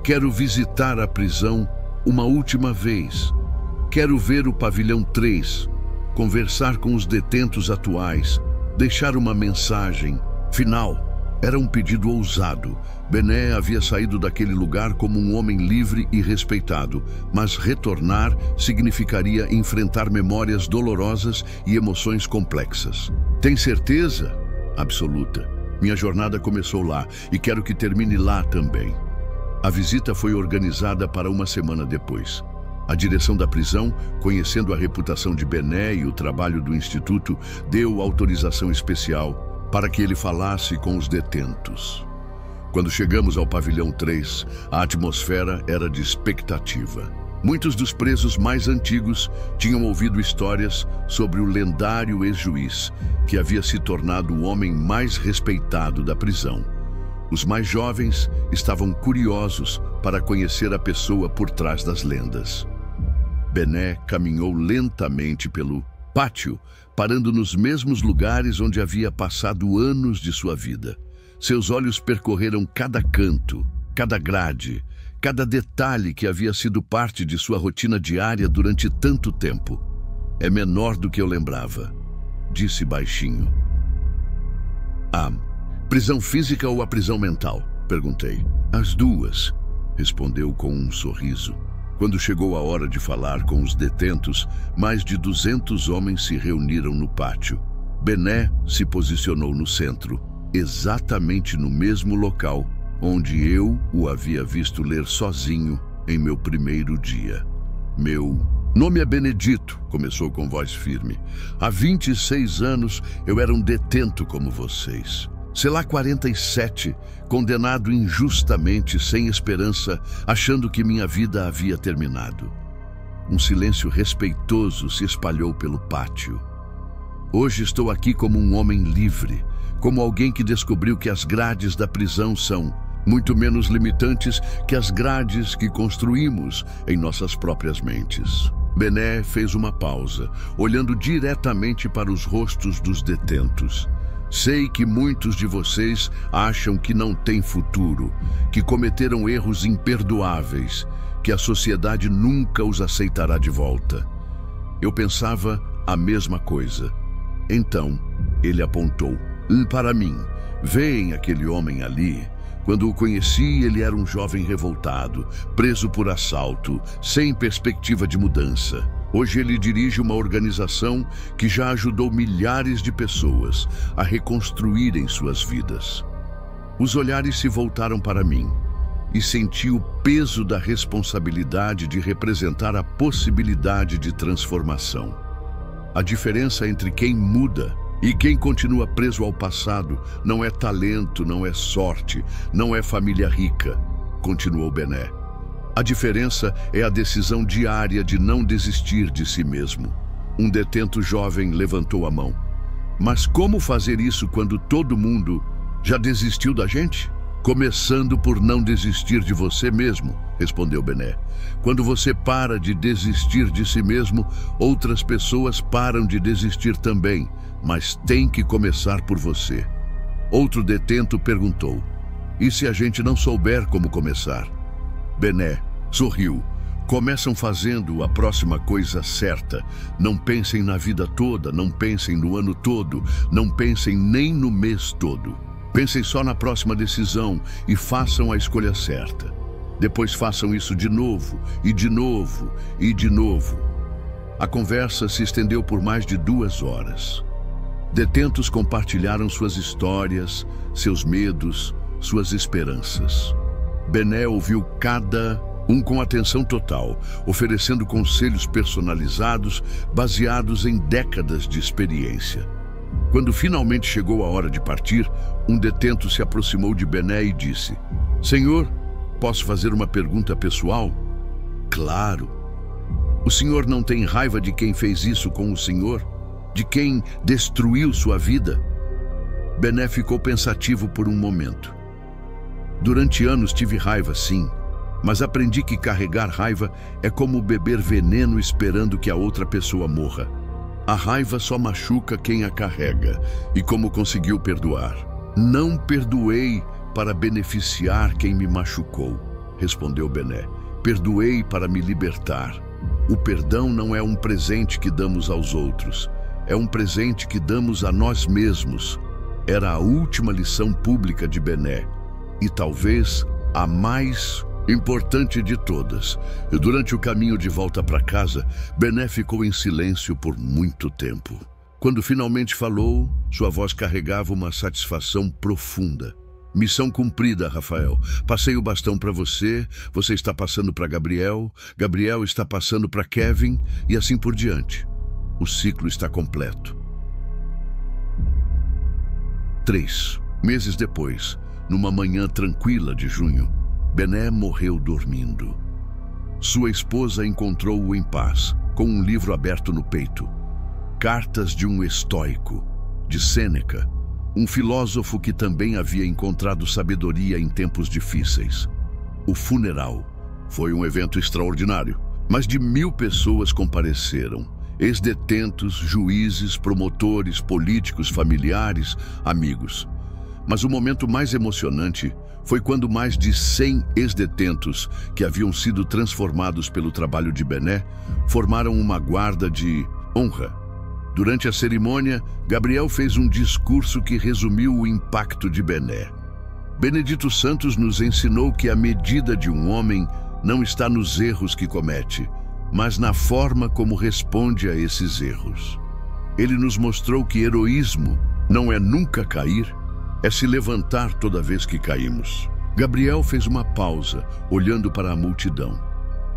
Quero visitar a prisão uma última vez. Quero ver o pavilhão 3, conversar com os detentos atuais, deixar uma mensagem final. Era um pedido ousado. Bené havia saído daquele lugar como um homem livre e respeitado, mas retornar significaria enfrentar memórias dolorosas e emoções complexas. Tem certeza? Absoluta. Minha jornada começou lá e quero que termine lá também. A visita foi organizada para uma semana depois. A direção da prisão, conhecendo a reputação de Bené e o trabalho do Instituto, deu autorização especial para que ele falasse com os detentos. Quando chegamos ao pavilhão 3, a atmosfera era de expectativa. Muitos dos presos mais antigos tinham ouvido histórias sobre o lendário ex-juiz, que havia se tornado o homem mais respeitado da prisão. Os mais jovens estavam curiosos para conhecer a pessoa por trás das lendas. Bené caminhou lentamente pelo pátio, parando nos mesmos lugares onde havia passado anos de sua vida. Seus olhos percorreram cada canto, cada grade, cada detalhe que havia sido parte de sua rotina diária durante tanto tempo. É menor do que eu lembrava, disse baixinho. A prisão física ou a prisão mental? Perguntei. As duas, respondeu com um sorriso. Quando chegou a hora de falar com os detentos, mais de 200 homens se reuniram no pátio. Bené se posicionou no centro, exatamente no mesmo local onde eu o havia visto ler sozinho em meu primeiro dia. Meu nome é Benedito, começou com voz firme. Há 26 anos eu era um detento como vocês. Sei lá, 47, condenado injustamente, sem esperança, achando que minha vida havia terminado. Um silêncio respeitoso se espalhou pelo pátio. Hoje estou aqui como um homem livre, como alguém que descobriu que as grades da prisão são muito menos limitantes que as grades que construímos em nossas próprias mentes. Bené fez uma pausa, olhando diretamente para os rostos dos detentos. Sei que muitos de vocês acham que não tem futuro, que cometeram erros imperdoáveis, que a sociedade nunca os aceitará de volta. Eu pensava a mesma coisa. Então, ele apontou. Para mim, Veem aquele homem ali. Quando o conheci, ele era um jovem revoltado, preso por assalto, sem perspectiva de mudança. Hoje ele dirige uma organização que já ajudou milhares de pessoas a reconstruírem suas vidas. Os olhares se voltaram para mim e senti o peso da responsabilidade de representar a possibilidade de transformação. A diferença entre quem muda e quem continua preso ao passado não é talento, não é sorte, não é família rica, continuou Bené. A diferença é a decisão diária de não desistir de si mesmo. Um detento jovem levantou a mão. Mas como fazer isso quando todo mundo já desistiu da gente? Começando por não desistir de você mesmo, respondeu Bené. Quando você para de desistir de si mesmo, outras pessoas param de desistir também. Mas tem que começar por você. Outro detento perguntou: e se a gente não souber como começar? Bené sorriu. Começam fazendo a próxima coisa certa. Não pensem na vida toda, não pensem no ano todo, não pensem nem no mês todo. Pensem só na próxima decisão e façam a escolha certa. Depois façam isso de novo, e de novo, e de novo. A conversa se estendeu por mais de 2 horas. Detentos compartilharam suas histórias, seus medos, suas esperanças. Bené ouviu cada um com atenção total, oferecendo conselhos personalizados baseados em décadas de experiência. Quando finalmente chegou a hora de partir, um detento se aproximou de Bené e disse: Senhor, posso fazer uma pergunta pessoal? Claro. O senhor não tem raiva de quem fez isso com o senhor? De quem destruiu sua vida? Bené ficou pensativo por um momento. Durante anos tive raiva, sim, mas aprendi que carregar raiva é como beber veneno esperando que a outra pessoa morra. A raiva só machuca quem a carrega. E como conseguiu perdoar? Não perdoei para beneficiar quem me machucou, respondeu Bené. Perdoei para me libertar. O perdão não é um presente que damos aos outros. É um presente que damos a nós mesmos. Era a última lição pública de Bené. E talvez a mais importante de todas. Durante o caminho de volta para casa, Bené ficou em silêncio por muito tempo. Quando finalmente falou, sua voz carregava uma satisfação profunda. Missão cumprida, Rafael. Passei o bastão para você, você está passando para Gabriel, Gabriel está passando para Kevin e assim por diante. O ciclo está completo. 3 meses depois, numa manhã tranquila de junho, Bené morreu dormindo. Sua esposa encontrou-o em paz, com um livro aberto no peito. Cartas de um estoico, de Sêneca, um filósofo que também havia encontrado sabedoria em tempos difíceis. O funeral foi um evento extraordinário. Mais de 1000 pessoas compareceram. Ex-detentos, juízes, promotores, políticos, familiares, amigos. Mas o momento mais emocionante foi quando mais de 100 ex-detentos, que haviam sido transformados pelo trabalho de Bené, formaram uma guarda de honra. Durante a cerimônia, Gabriel fez um discurso que resumiu o impacto de Bené. Benedito Santos nos ensinou que a medida de um homem não está nos erros que comete, mas na forma como responde a esses erros. Ele nos mostrou que heroísmo não é nunca cair, é se levantar toda vez que caímos. Gabriel fez uma pausa, olhando para a multidão.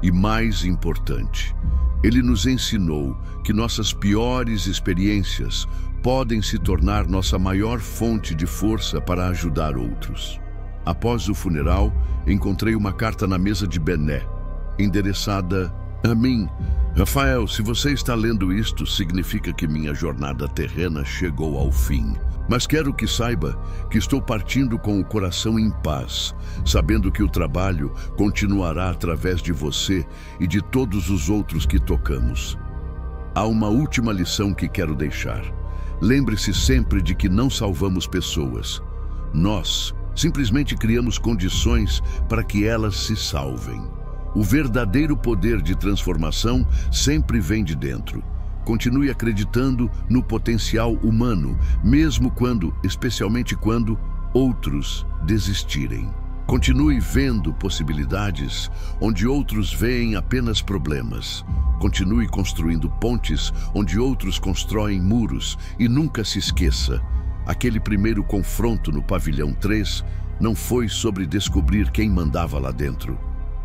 E mais importante, ele nos ensinou que nossas piores experiências podem se tornar nossa maior fonte de força para ajudar outros. Após o funeral, encontrei uma carta na mesa de Bené, endereçada a mim. Rafael, se você está lendo isto, significa que minha jornada terrena chegou ao fim. Mas quero que saiba que estou partindo com o coração em paz, sabendo que o trabalho continuará através de você e de todos os outros que tocamos. Há uma última lição que quero deixar. Lembre-se sempre de que não salvamos pessoas. Nós simplesmente criamos condições para que elas se salvem. O verdadeiro poder de transformação sempre vem de dentro. Continue acreditando no potencial humano, mesmo quando, especialmente quando, outros desistirem. Continue vendo possibilidades onde outros veem apenas problemas. Continue construindo pontes onde outros constroem muros e nunca se esqueça, aquele primeiro confronto no pavilhão 3 não foi sobre descobrir quem mandava lá dentro.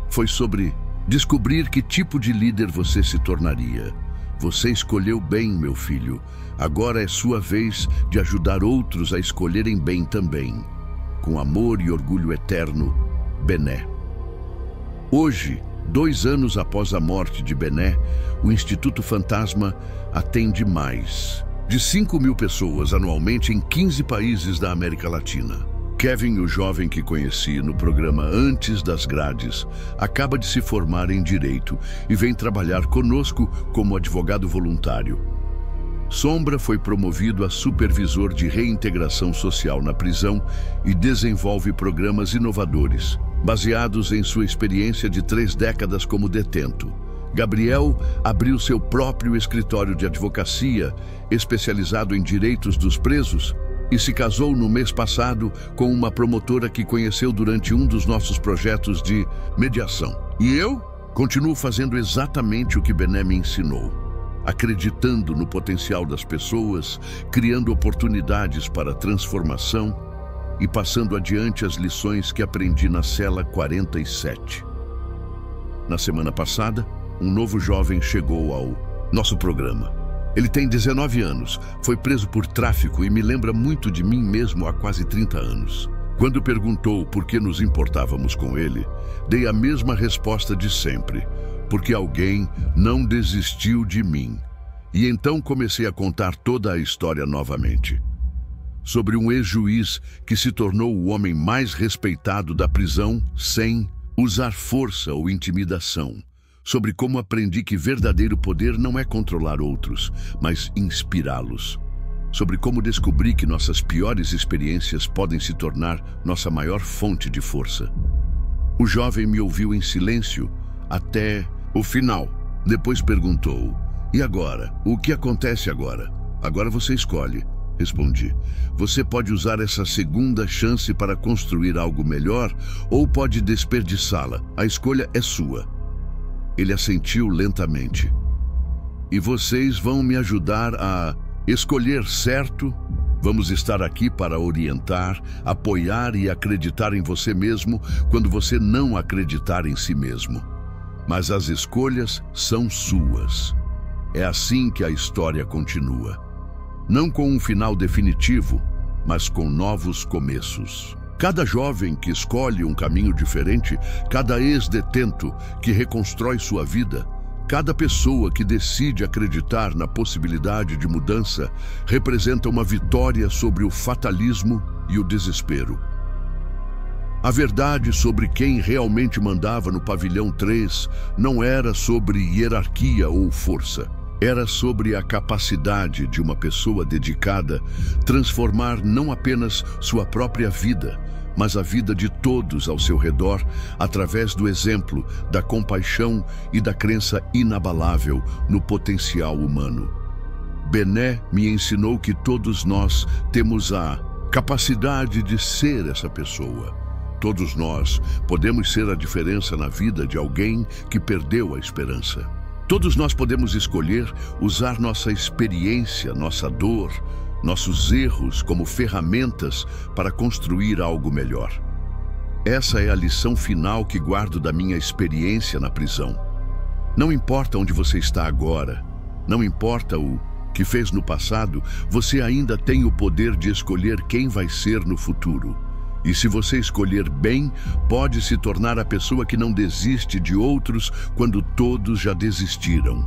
Foi sobre descobrir que tipo de líder você se tornaria. Você escolheu bem, meu filho. Agora é sua vez de ajudar outros a escolherem bem também. Com amor e orgulho eterno, Bené. Hoje, 2 anos após a morte de Bené, o Instituto Fantasma atende mais de 5.000 pessoas anualmente em 15 países da América Latina. Kevin, o jovem que conheci no programa Antes das Grades, acaba de se formar em Direito e vem trabalhar conosco como advogado voluntário. Sombra foi promovido a supervisor de reintegração social na prisão e desenvolve programas inovadores, baseados em sua experiência de 3 décadas como detento. Gabriel abriu seu próprio escritório de advocacia, especializado em direitos dos presos, e se casou no mês passado com uma promotora que conheceu durante um dos nossos projetos de mediação. E eu continuo fazendo exatamente o que Bené me ensinou, acreditando no potencial das pessoas, criando oportunidades para transformação e passando adiante as lições que aprendi na cela 47. Na semana passada, um novo jovem chegou ao nosso programa. Ele tem 19 anos, foi preso por tráfico e me lembra muito de mim mesmo há quase 30 anos. Quando perguntou por que nos importávamos com ele, dei a mesma resposta de sempre, porque alguém não desistiu de mim. E então comecei a contar toda a história novamente. Sobre um ex-juiz que se tornou o homem mais respeitado da prisão sem usar força ou intimidação. Sobre como aprendi que verdadeiro poder não é controlar outros, mas inspirá-los. Sobre como descobri que nossas piores experiências podem se tornar nossa maior fonte de força. O jovem me ouviu em silêncio até o final. Depois perguntou: "E agora? O que acontece agora?" "Agora você escolhe", respondi. "Você pode usar essa segunda chance para construir algo melhor ou pode desperdiçá-la. A escolha é sua." Ele assentiu lentamente. "E vocês vão me ajudar a escolher, certo? Vamos estar aqui para orientar, apoiar e acreditar em você mesmo quando você não acreditar em si mesmo. Mas as escolhas são suas." É assim que a história continua. Não com um final definitivo, mas com novos começos. Cada jovem que escolhe um caminho diferente, cada ex-detento que reconstrói sua vida, cada pessoa que decide acreditar na possibilidade de mudança, representa uma vitória sobre o fatalismo e o desespero. A verdade sobre quem realmente mandava no pavilhão 3 não era sobre hierarquia ou força. Era sobre a capacidade de uma pessoa dedicada transformar não apenas sua própria vida, mas a vida de todos ao seu redor, através do exemplo, da compaixão e da crença inabalável no potencial humano. Bené me ensinou que todos nós temos a capacidade de ser essa pessoa. Todos nós podemos ser a diferença na vida de alguém que perdeu a esperança. Todos nós podemos escolher usar nossa experiência, nossa dor, nossos erros como ferramentas para construir algo melhor. Essa é a lição final que guardo da minha experiência na prisão. Não importa onde você está agora, não importa o que fez no passado, você ainda tem o poder de escolher quem vai ser no futuro. E se você escolher bem, pode se tornar a pessoa que não desiste de outros quando todos já desistiram.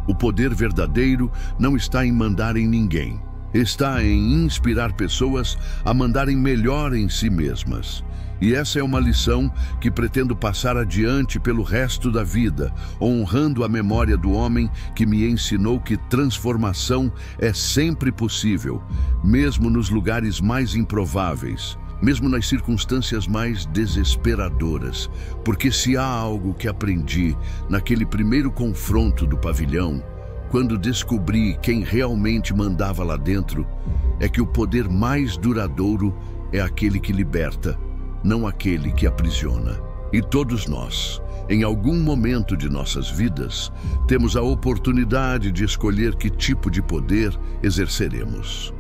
O poder verdadeiro não está em mandar em ninguém. Está em inspirar pessoas a mandarem melhor em si mesmas. E essa é uma lição que pretendo passar adiante pelo resto da vida, honrando a memória do homem que me ensinou que transformação é sempre possível, mesmo nos lugares mais improváveis. Mesmo nas circunstâncias mais desesperadoras, porque se há algo que aprendi naquele primeiro confronto do pavilhão, quando descobri quem realmente mandava lá dentro, é que o poder mais duradouro é aquele que liberta, não aquele que aprisiona. E todos nós, em algum momento de nossas vidas, temos a oportunidade de escolher que tipo de poder exerceremos.